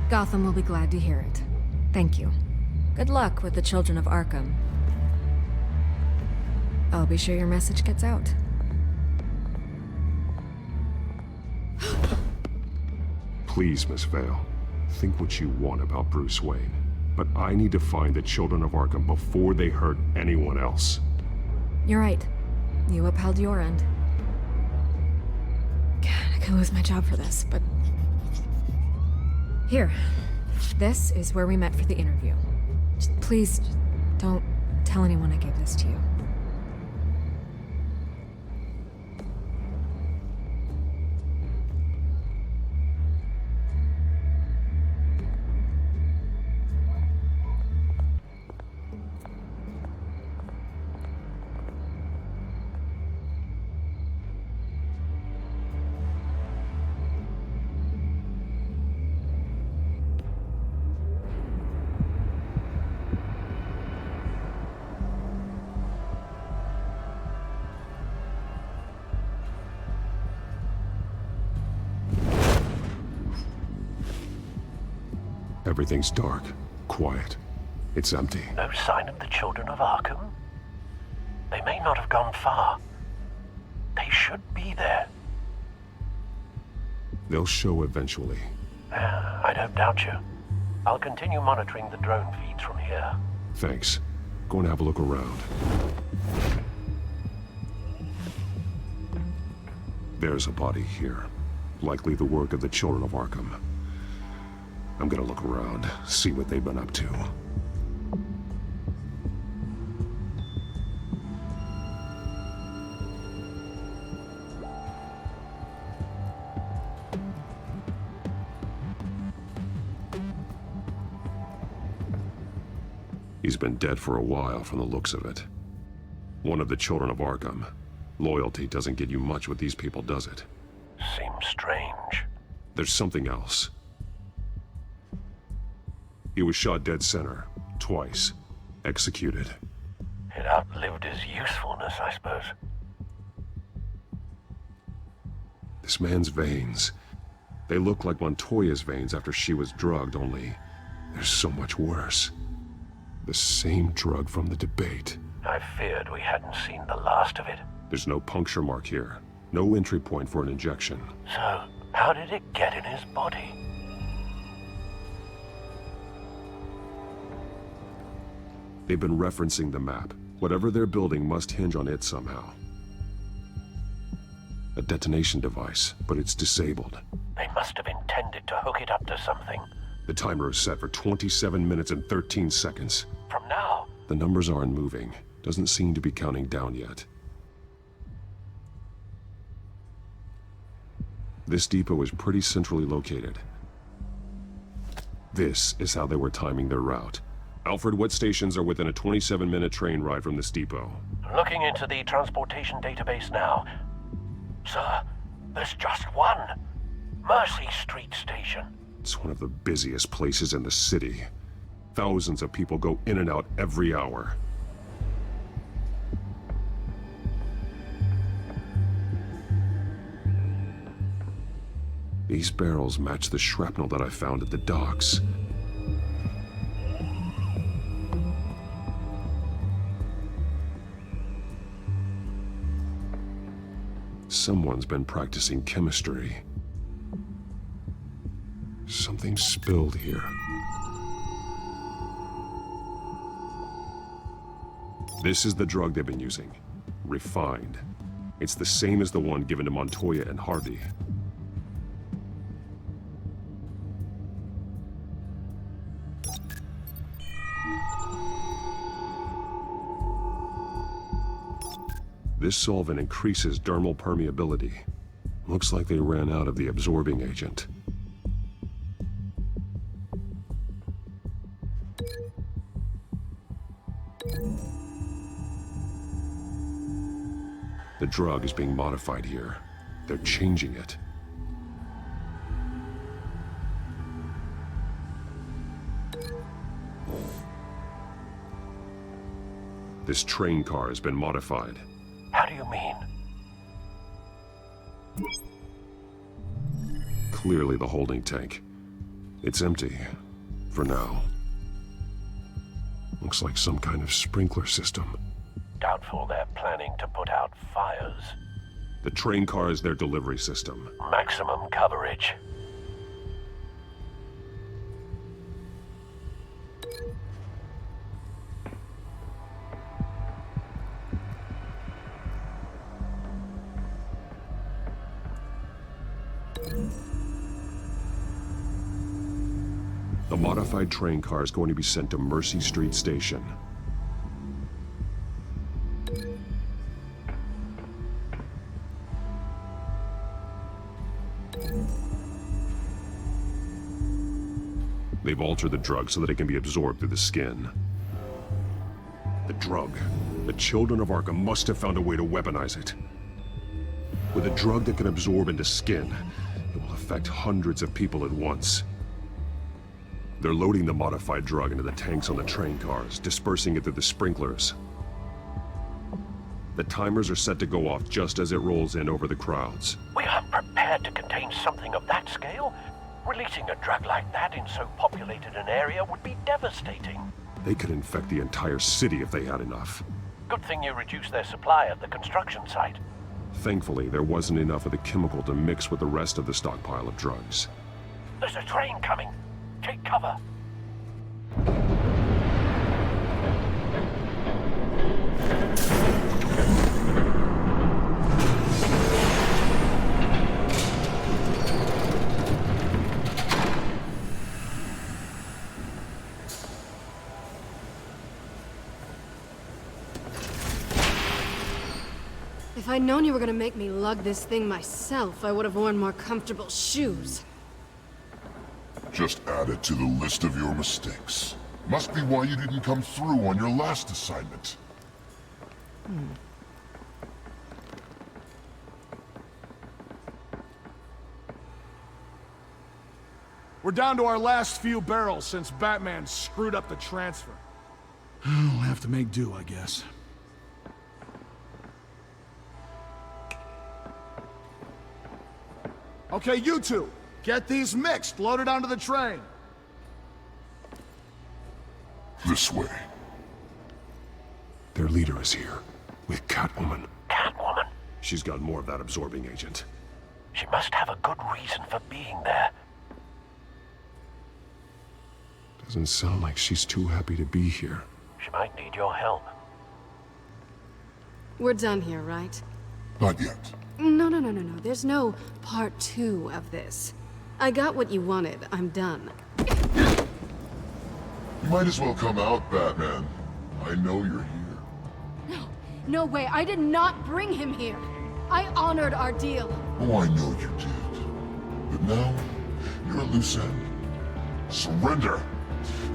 Gotham will be glad to hear it. Thank you. Good luck with the children of Arkham. I'll be sure your message gets out. Please, Miss Vale, think what you want about Bruce Wayne. But I need to find the children of Arkham before they hurt anyone else. You're right. You upheld your end. God, I could lose my job for this, but... Here. This is where we met for the interview. Please, don't tell anyone I gave this to you. Everything's dark, quiet. It's empty. No sign of the children of Arkham? They may not have gone far. They should be there. They'll show eventually. I don't doubt you. I'll continue monitoring the drone feeds from here. Thanks. Go and have a look around. There's a body here. Likely the work of the children of Arkham. I'm gonna look around, see what they've been up to. He's been dead for a while from the looks of it. One of the children of Arkham. Loyalty doesn't get you much with these people, does it? Seems strange. There's something else. He was shot dead center, twice. Executed. It outlived his usefulness, I suppose. This man's veins. They look like Montoya's veins after she was drugged, only they're so much worse. The same drug from the debate. I feared we hadn't seen the last of it. There's no puncture mark here. No entry point for an injection. So, how did it get in his body? They've been referencing the map. Whatever they're building must hinge on it somehow. A detonation device, but it's disabled. They must have intended to hook it up to something. The timer is set for 27 minutes and 13 seconds. From now? The numbers aren't moving. Doesn't seem to be counting down yet. This depot is pretty centrally located. This is how they were timing their route. Alfred, what stations are within a 27-minute train ride from this depot? Looking into the transportation database now. Sir, there's just one. Mercy Street Station. It's one of the busiest places in the city. Thousands of people go in and out every hour. These barrels match the shrapnel that I found at the docks. Someone's been practicing chemistry. Something spilled here. This is the drug they've been using. Refined. It's the same as the one given to Montoya and Harvey. This solvent increases dermal permeability. Looks like they ran out of the absorbing agent. The drug is being modified here. They're changing it. This train car has been modified. How do you mean? Clearly the holding tank. It's empty. For now. Looks like some kind of sprinkler system. Doubtful they're planning to put out fires. The train car is their delivery system. Maximum coverage. The modified train car is going to be sent to Mercy Street Station. They've altered the drug so that it can be absorbed through the skin. The drug. The children of Arkham must have found a way to weaponize it. With a drug that can absorb into skin, it will affect hundreds of people at once. They're loading the modified drug into the tanks on the train cars, dispersing it through the sprinklers. The timers are set to go off just as it rolls in over the crowds. We aren't prepared to contain something of that scale. Releasing a drug like that in so populated an area would be devastating. They could infect the entire city if they had enough. Good thing you reduced their supply at the construction site. Thankfully, there wasn't enough of the chemical to mix with the rest of the stockpile of drugs. There's a train coming. Take cover. If I'd known you were gonna make me lug this thing myself, I would have worn more comfortable shoes. Just add it to the list of your mistakes. Must be why you didn't come through on your last assignment. We're down to our last few barrels since Batman screwed up the transfer. We'll have to make do, I guess. Okay, you two, get these mixed, loaded onto the train. This way. Their leader is here, with Catwoman. Catwoman? She's got more of that absorbing agent. She must have a good reason for being there. Doesn't sound like she's too happy to be here. She might need your help. We're done here, right? Not yet. No. There's no part 2 of this. I got what you wanted. I'm done. You might as well come out, Batman. I know you're here. No way. I did not bring him here. I honored our deal. Oh, I know you did. But now, you're a loose end. Surrender!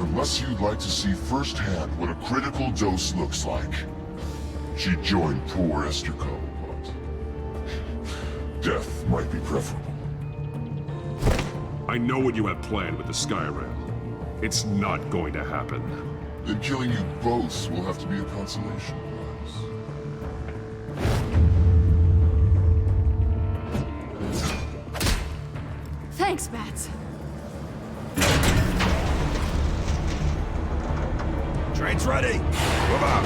Unless you'd like to see firsthand what a critical dose looks like. She joined poor Esther Cole, but death might be preferable. I know what you have planned with the Skyrim. It's not going to happen. Then killing you both will have to be a consolation prize. Thanks, Bats. Train's ready! Move out!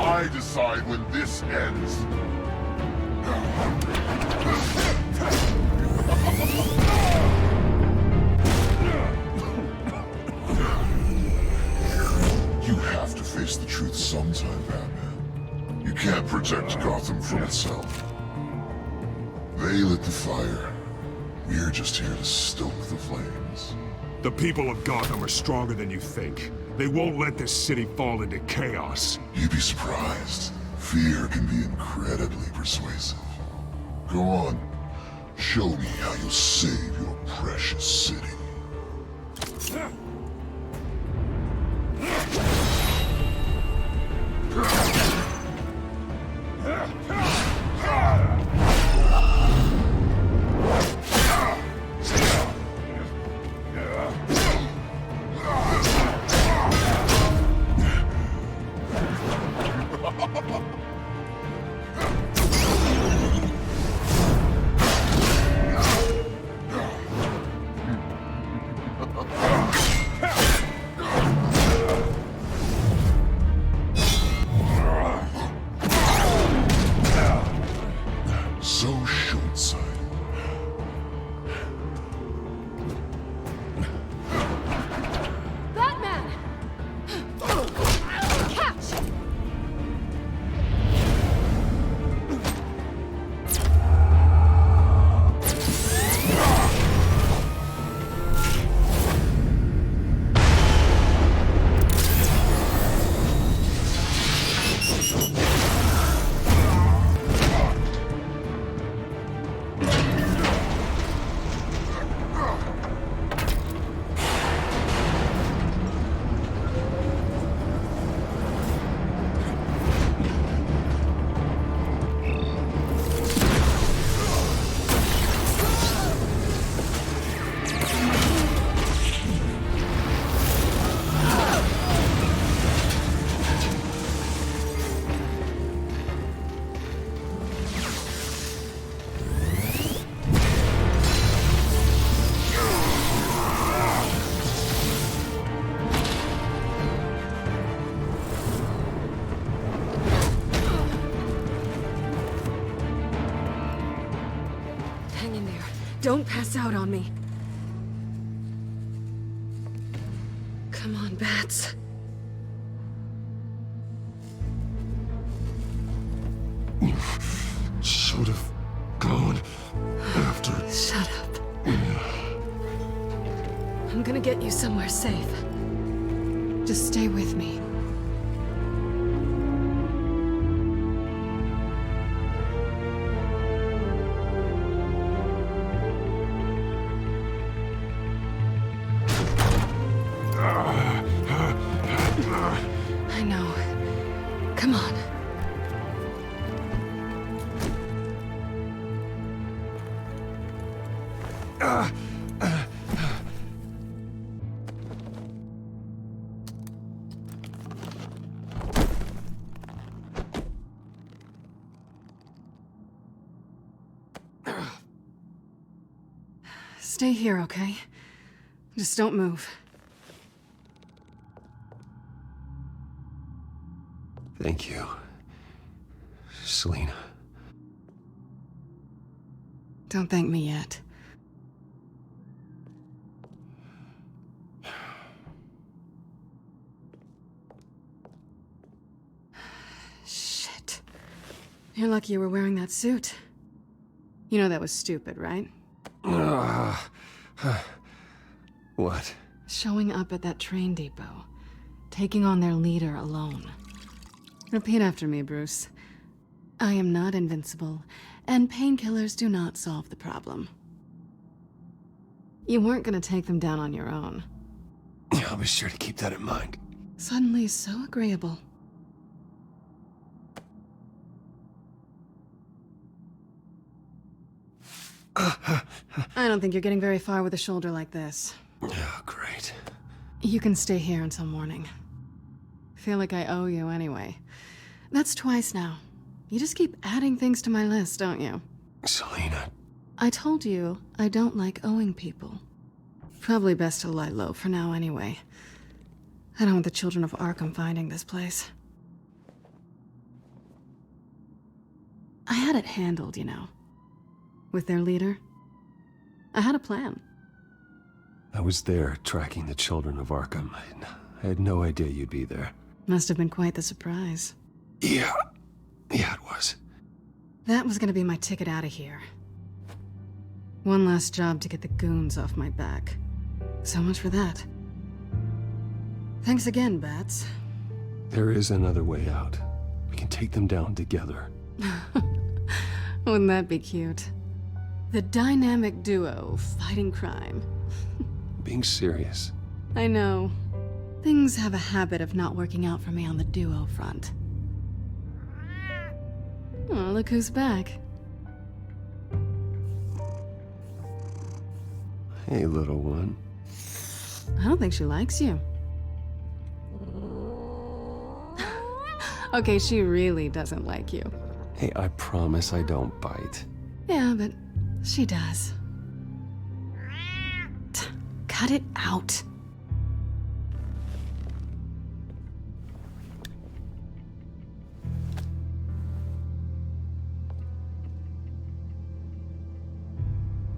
I decide when this ends. You have to face the truth sometime, Batman. You can't protect Gotham from itself. They lit the fire. We're just here to stoke the flames. The people of Gotham are stronger than you think. They won't let this city fall into chaos. You'd be surprised. Fear can be incredibly persuasive. Go on. Show me how you'll save your precious city. Don't pass out on me. Come on, Bats. You should have gone after... Shut up. I'm gonna get you somewhere safe. Just stay with me. I know. Come on. Stay here, okay? Just don't move. Thank you, Selina. Don't thank me yet. Shit. You're lucky you were wearing that suit. You know that was stupid, right? What? Showing up at that train depot. Taking on their leader alone. Repeat after me, Bruce. I am not invincible, and painkillers do not solve the problem. You weren't gonna take them down on your own. Yeah, I'll be sure to keep that in mind. Suddenly so agreeable. I don't think you're getting very far with a shoulder like this. Oh, great. You can stay here until morning. Feel like I owe you anyway. That's twice now. You just keep adding things to my list, don't you? Selina. I told you I don't like owing people. Probably best to lie low for now anyway. I don't want the children of Arkham finding this place. I had it handled, you know. With their leader. I had a plan. I was there tracking the children of Arkham. I had no idea you'd be there. Must have been quite the surprise. Yeah, it was. That was gonna be my ticket out of here. One last job to get the goons off my back. So much for that. Thanks again, Bats. There is another way out. We can take them down together. Wouldn't that be cute? The dynamic duo fighting crime. Being serious. I know. Things have a habit of not working out for me on the duo front. Oh, look who's back. Hey, little one. I don't think she likes you. Okay, she really doesn't like you. Hey, I promise I don't bite. Yeah, but she does. Cut it out.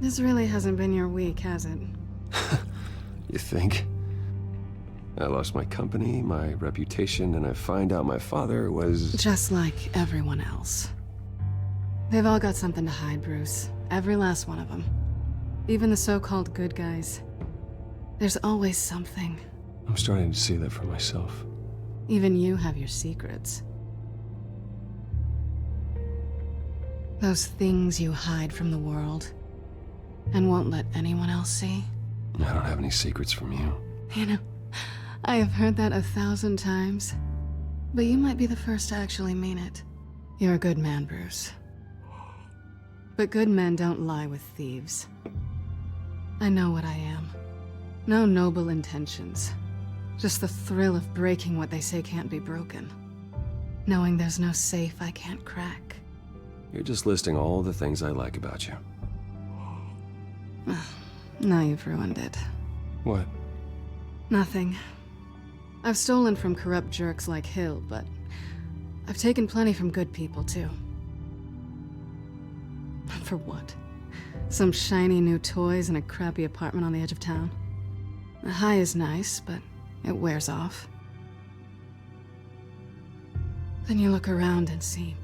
This really hasn't been your week, has it? You think? I lost my company, my reputation, and I find out my father was... Just like everyone else. They've all got something to hide, Bruce. Every last one of them. Even the so-called good guys. There's always something. I'm starting to see that for myself. Even you have your secrets. Those things you hide from the world. And won't let anyone else see. I don't have any secrets from you. You know, I have heard that 1,000 times. But you might be the first to actually mean it. You're a good man, Bruce. But good men don't lie with thieves. I know what I am. No noble intentions. Just the thrill of breaking what they say can't be broken. Knowing there's no safe I can't crack. You're just listing all the things I like about you. Now you've ruined it. What? Nothing. I've stolen from corrupt jerks like Hill, but I've taken plenty from good people, too. For what? Some shiny new toys and a crappy apartment on the edge of town. The high is nice, but it wears off. Then you look around and see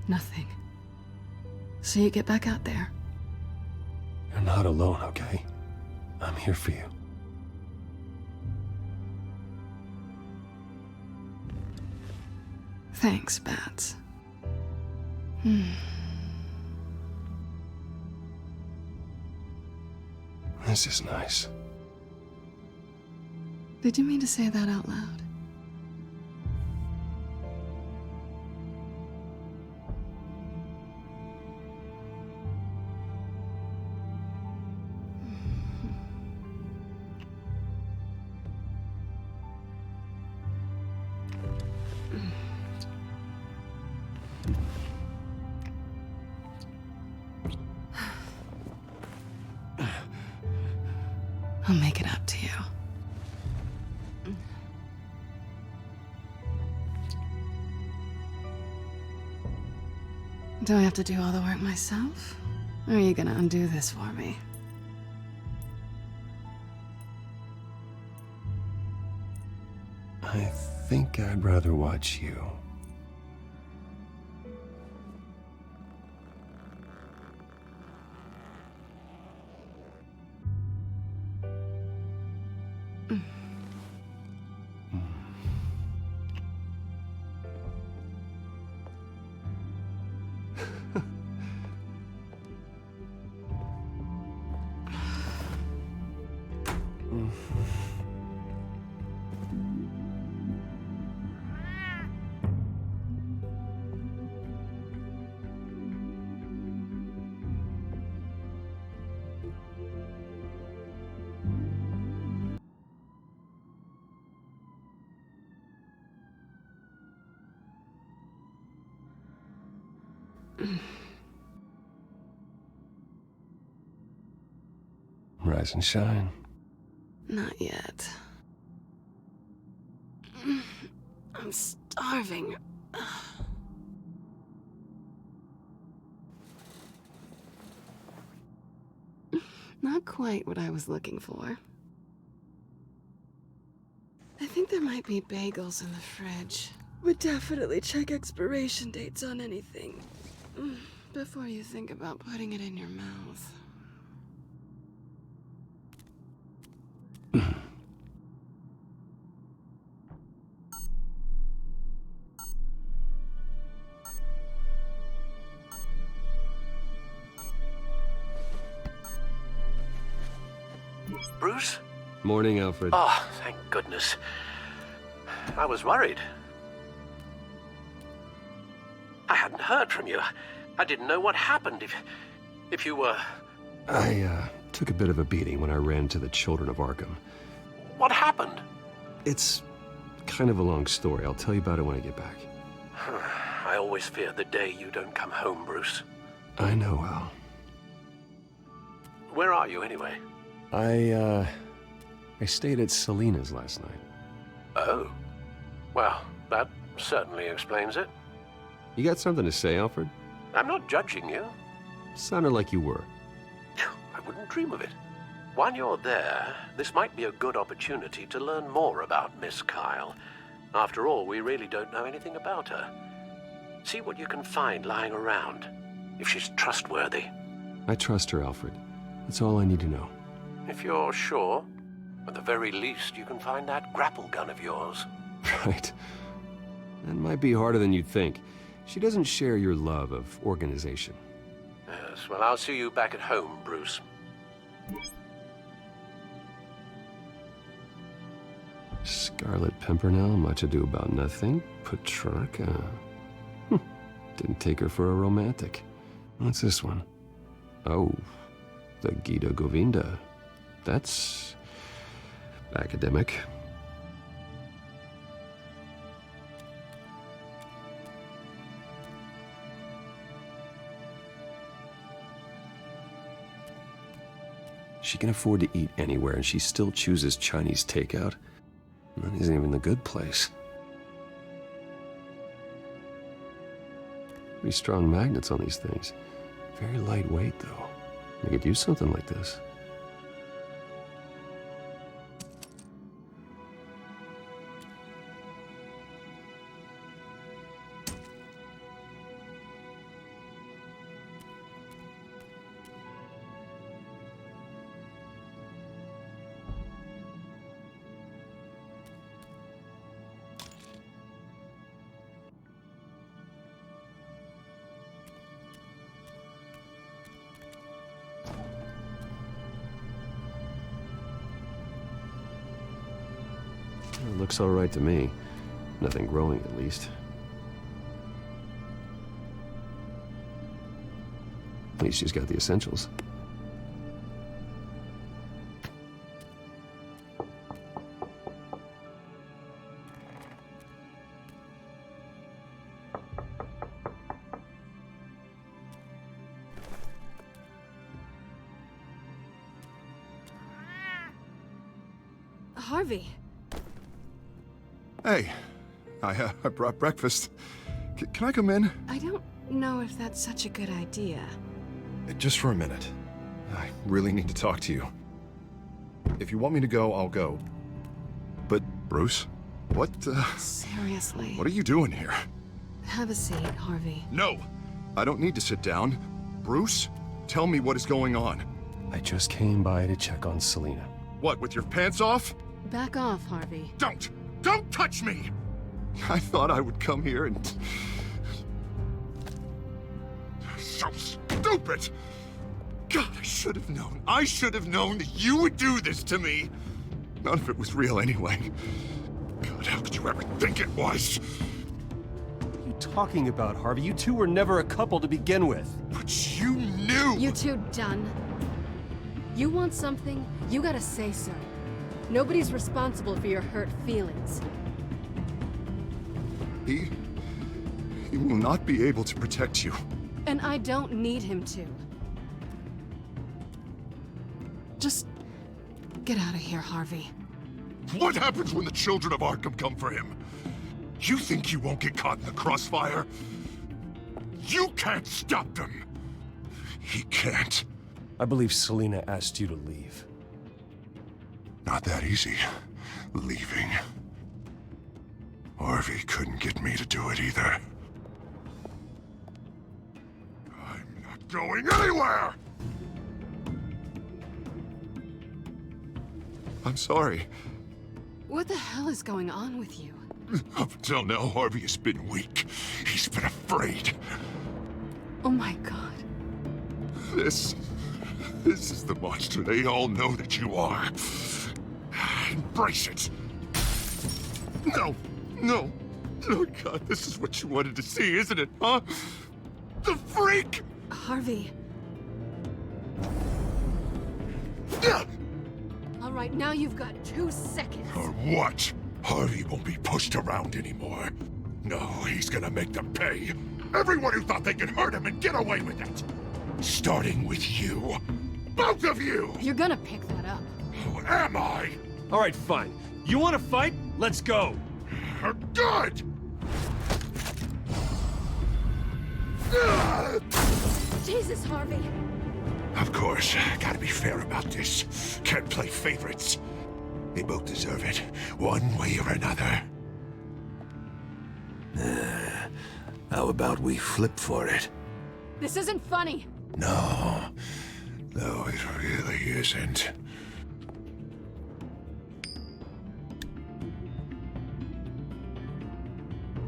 nothing. So you get back out there. You're not alone, okay? I'm here for you. Thanks, Bats. This is nice. Did you mean to say that out loud? I'll make it up to you. Do I have to do all the work myself? Or are you gonna undo this for me? I think I'd rather watch you. Rise and shine. Not yet. I'm starving. Not quite what I was looking for. I think there might be bagels in the fridge. But definitely check expiration dates on anything before you think about putting it in your mouth. Bruce? Morning, Alfred. Oh, thank goodness. I was worried. I hadn't heard from you. I didn't know what happened if you were... I took a bit of a beating when I ran to the Children of Arkham. What happened? It's kind of a long story. I'll tell you about it when I get back. I always fear the day you don't come home, Bruce. I know, Al. Where are you, anyway? I stayed at Selena's last night. Oh. Well, that certainly explains it. You got something to say, Alfred? I'm not judging you. Sounded like you were. I wouldn't dream of it. While you're there, this might be a good opportunity to learn more about Miss Kyle. After all, we really don't know anything about her. See what you can find lying around, if she's trustworthy. I trust her, Alfred. That's all I need to know. If you're sure, at the very least, you can find that grapple gun of yours. Right. That might be harder than you'd think. She doesn't share your love of organization. Yes, well, I'll see you back at home, Bruce. Scarlet Pimpernel, much ado about nothing. Petrarca. Didn't take her for a romantic. What's this one? Oh, the Gita Govinda. That's academic. She can afford to eat anywhere, and she still chooses Chinese takeout. That isn't even the good place. Pretty strong magnets on these things. Very lightweight, though. We could use something like this. It looks all right to me. Nothing growing, at least. At least she's got the essentials. Harvey. Hey, I brought breakfast. Can I come in? I don't know if that's such a good idea. Just for a minute. I really need to talk to you. If you want me to go, I'll go. But, Bruce, what, Seriously. what are you doing here? Have a seat, Harvey. No! I don't need to sit down. Bruce, tell me what is going on. I just came by to check on Selina. What, with your pants off? Back off, Harvey. Don't touch me! I thought I would come here and... So stupid! God, I should have known. I should have known that you would do this to me. None of it was real anyway. God, how could you ever think it was? What are you talking about, Harvey? You two were never a couple to begin with. But you knew! You two done? You want something, you gotta say so. Nobody's responsible for your hurt feelings. He will not be able to protect you. And I don't need him to. Just get out of here, Harvey. What happens when the children of Arkham come for him? You think you won't get caught in the crossfire? You can't stop them. He can't. I believe Selina asked you to leave. Not that easy, leaving. Harvey couldn't get me to do it either. I'm not going anywhere! I'm sorry. What the hell is going on with you? Up until now, Harvey has been weak. He's been afraid. Oh my god. This is the monster they all know that you are. Embrace it. No. Oh God, this is what you wanted to see, isn't it, huh? The freak! Harvey. All right, now you've got 2 seconds. Or what? Harvey won't be pushed around anymore. No, he's gonna make them pay. Everyone who thought they could hurt him and get away with it. Starting with you. Both of you! You're gonna pick that up. Who am I? All right, fine. You want to fight? Let's go. Good! Jesus, Harvey. Of course, gotta be fair about this. Can't play favorites. They both deserve it, one way or another. How about we flip for it? This isn't funny. No, it really isn't.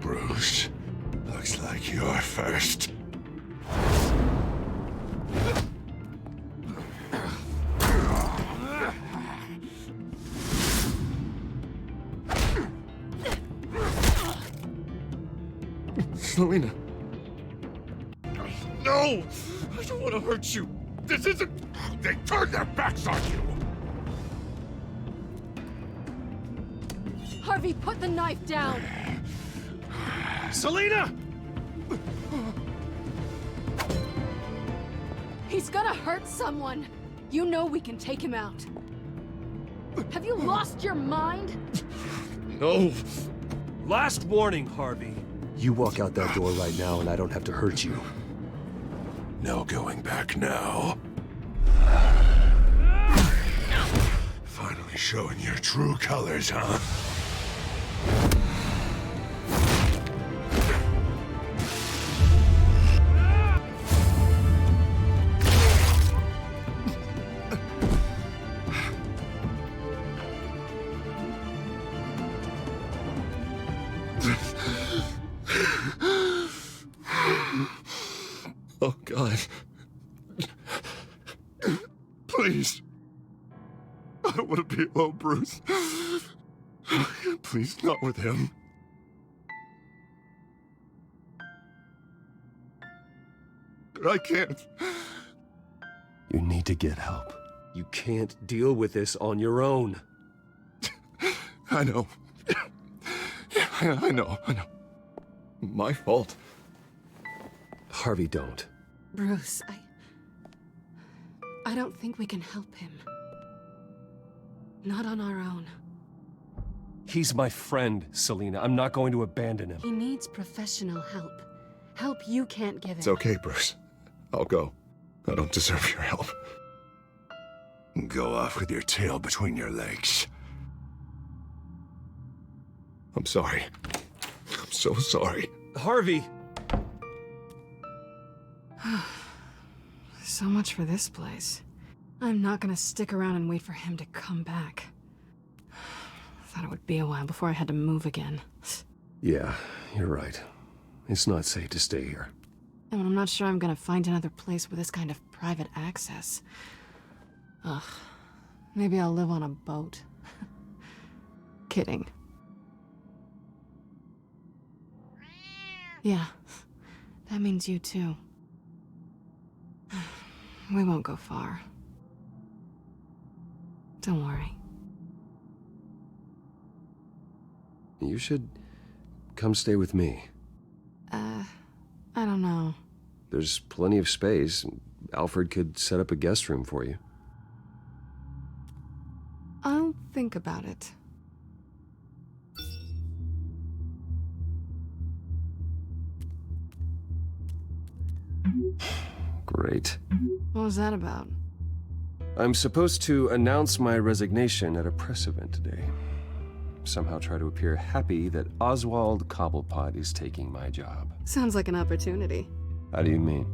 Bruce, looks like you're first. Selina. No! I don't want to hurt you. This isn't... They turned their backs on you! Harvey, put the knife down! Selina! He's gonna hurt someone! You know we can take him out. Have you lost your mind? No. Last warning, Harvey. You walk out that door right now and I don't have to hurt you. No going back now. Finally showing your true colors, huh? Oh, God. Please. I don't want to be alone, Bruce. Please, not with him. I can't. You need to get help. You can't deal with this on your own. I know. I know. My fault. Harvey, don't. Bruce, I don't think we can help him. Not on our own. He's my friend, Selina. I'm not going to abandon him. He needs professional help. Help you can't give him. It's okay, Bruce. I'll go. I don't deserve your help. Go off with your tail between your legs. I'm sorry. I'm so sorry. Harvey! So much for this place. I'm not gonna stick around and wait for him to come back. Thought it would be a while before I had to move again. Yeah, you're right. It's not safe to stay here. And I'm not sure I'm gonna find another place with this kind of private access. Ugh. Maybe I'll live on a boat. Kidding. Yeah. That means you too. We won't go far. Don't worry. You should come stay with me. I don't know. There's plenty of space. Alfred could set up a guest room for you. I'll think about it. Great. What was that about? I'm supposed to announce my resignation at a press event today. Somehow try to appear happy that Oswald Cobblepot is taking my job. Sounds like an opportunity. How do you mean?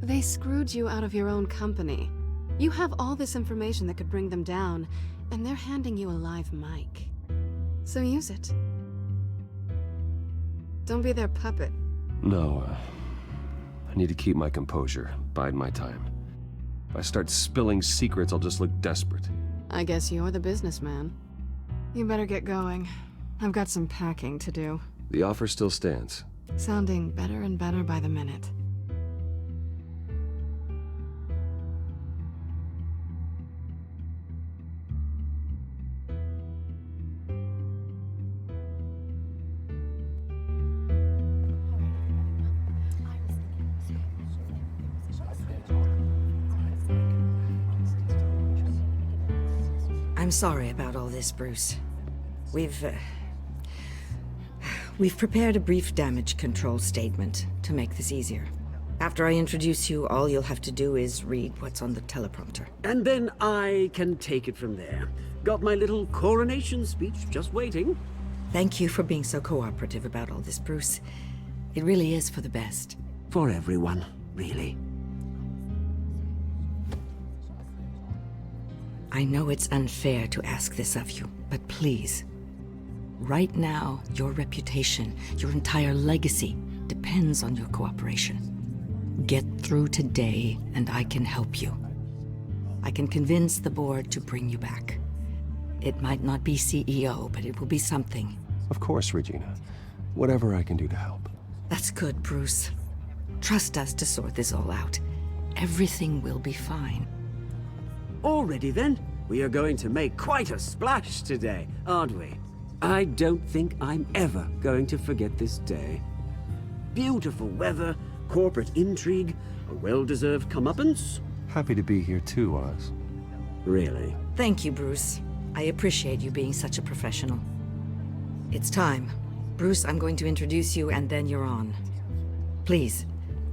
They screwed you out of your own company. You have all this information that could bring them down, and they're handing you a live mic. So use it. Don't be their puppet. No, I need to keep my composure, bide my time. If I start spilling secrets, I'll just look desperate. I guess you're the businessman. You better get going. I've got some packing to do. The offer still stands. Sounding better and better by the minute. I'm sorry about all this, Bruce. We've prepared a brief damage control statement to make this easier. After I introduce you, all you'll have to do is read what's on the teleprompter. And then I can take it from there. Got my little coronation speech just waiting. Thank you for being so cooperative about all this, Bruce. It really is for the best. For everyone, really. I know it's unfair to ask this of you, but please. Right now, your reputation, your entire legacy, depends on your cooperation. Get through today, and I can help you. I can convince the board to bring you back. It might not be CEO, but it will be something. Of course, Regina. Whatever I can do to help. That's good, Bruce. Trust us to sort this all out. Everything will be fine. Already then, we are going to make quite a splash today, aren't we? I don't think I'm ever going to forget this day. Beautiful weather, corporate intrigue, a well-deserved comeuppance. Happy to be here too, Oz. Really? Thank you, Bruce. I appreciate you being such a professional. It's time. Bruce, I'm going to introduce you and then you're on. Please,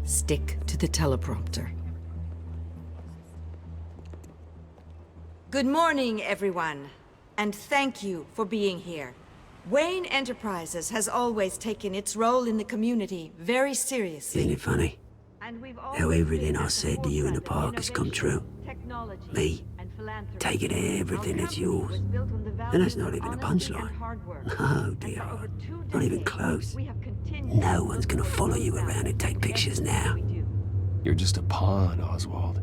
Stick to the teleprompter. Good morning, everyone, and thank you for being here. Wayne Enterprises has always taken its role in the community very seriously. Isn't it funny? How everything I said to you in the park has come true. Me, taking everything that's yours. And that's not even a punchline. No, dear heart. Not even close. No one's gonna follow you around and take pictures now. You're just a pawn, Oswald.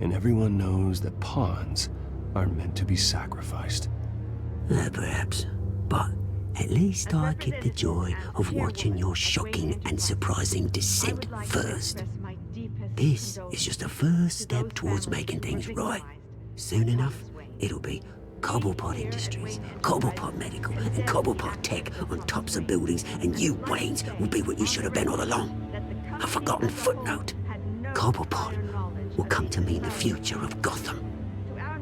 And everyone knows that pawns are meant to be sacrificed. Perhaps. But at least I get the joy of watching your shocking and surprising descent first. This is just a first step towards making things right. Soon enough, it'll be Cobblepot Industries, Cobblepot Medical, and Cobblepot Tech on tops of buildings, and you, Waynes, will be what you should have been all along. A forgotten footnote. Cobblepot will come to mean the future of Gotham.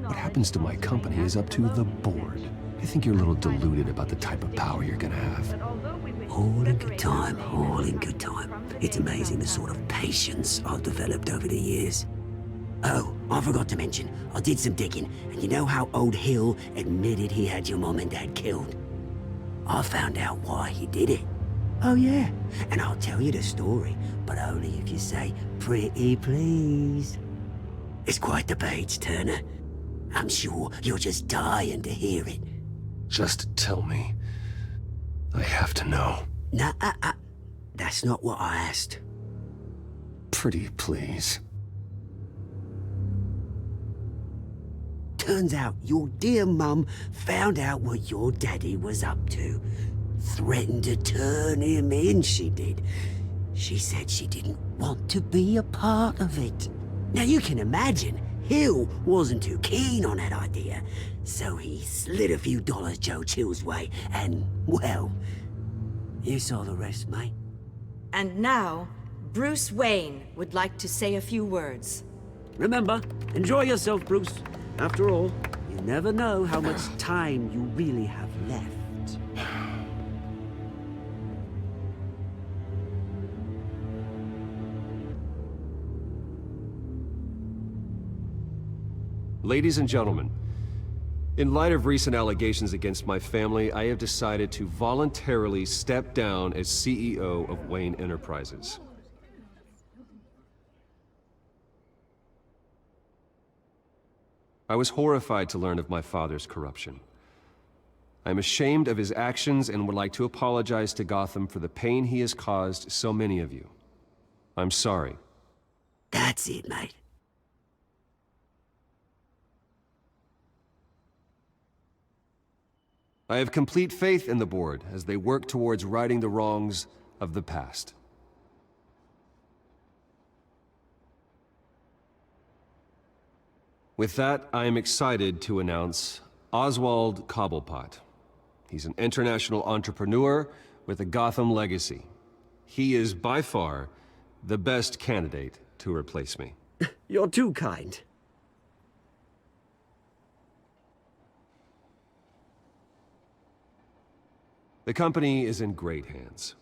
What happens to my company is up to the board. I think you're a little deluded about the type of power you're gonna have. All in good time, all in good time. It's amazing the sort of patience I've developed over the years. Oh, I forgot to mention, I did some digging, and you know how old Hill admitted he had your mom and dad killed? I found out why he did it. Oh yeah, and I'll tell you the story, but only if you say, pretty please. It's quite the page, Turner. I'm sure you're just dying to hear it. Just tell me. I have to know. Nah, that's not what I asked. Pretty please. Turns out your dear mum found out what your daddy was up to. Threatened to turn him in, she did. She said she didn't want to be a part of it. Now you can imagine, Hill wasn't too keen on that idea, so he slid a few dollars Joe Chill's way, and, well, you saw the rest, mate. And now, Bruce Wayne would like to say a few words. Remember, enjoy yourself, Bruce. After all, you never know how much time you really have left. Ladies and gentlemen, in light of recent allegations against my family, I have decided to voluntarily step down as CEO of Wayne Enterprises. I was horrified to learn of my father's corruption. I am ashamed of his actions and would like to apologize to Gotham for the pain he has caused so many of you. I'm sorry. That's it, mate. I have complete faith in the board as they work towards righting the wrongs of the past. With that, I am excited to announce Oswald Cobblepot. He's an international entrepreneur with a Gotham legacy. He is by far the best candidate to replace me. You're too kind. The company is in great hands.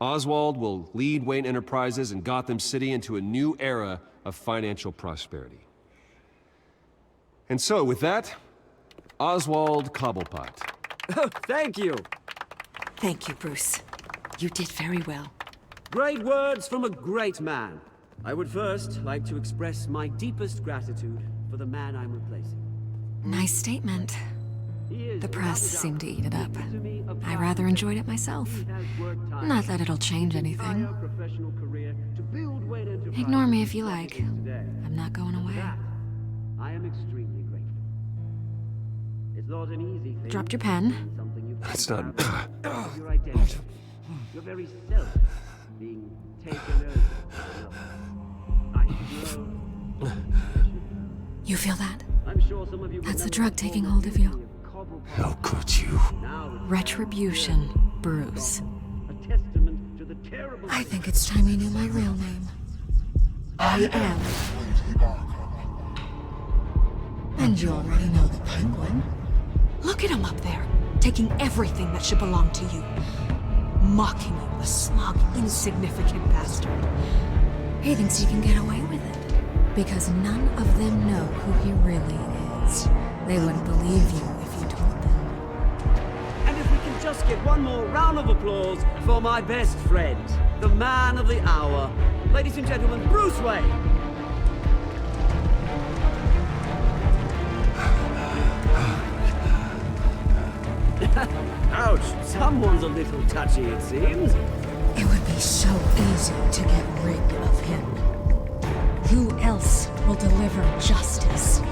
Oswald will lead Wayne Enterprises and Gotham City into a new era of financial prosperity. And so, with that, Oswald Cobblepot. Oh, thank you. Thank you, Bruce. You did very well. Great words from a great man. I would first like to express my deepest gratitude for the man I'm replacing. Nice statement. The press seemed to eat it up. I rather enjoyed it myself. Not that it'll change anything. Ignore me if you like. I'm not going away. I am extremely grateful. It's not an easy thing. Dropped your pen. That's not... Your identity. Your very self being taken over. You feel that? I'm sure some of you That's the drug taking hold of you. How could you? Retribution, Bruce. I think it's time you knew my real name. I am. And you already know the Penguin. Look at him up there, taking everything that should belong to you. Mocking you, a smug, insignificant bastard. He thinks he can get away with it. Because none of them know who he really is. They wouldn't believe you if you told them. And if we can just get one more round of applause for my best friend, the man of the hour. Ladies and gentlemen, Bruce Wayne. Ouch, someone's a little touchy, it seems. It would be so easy to get rid of him. Who else will deliver justice?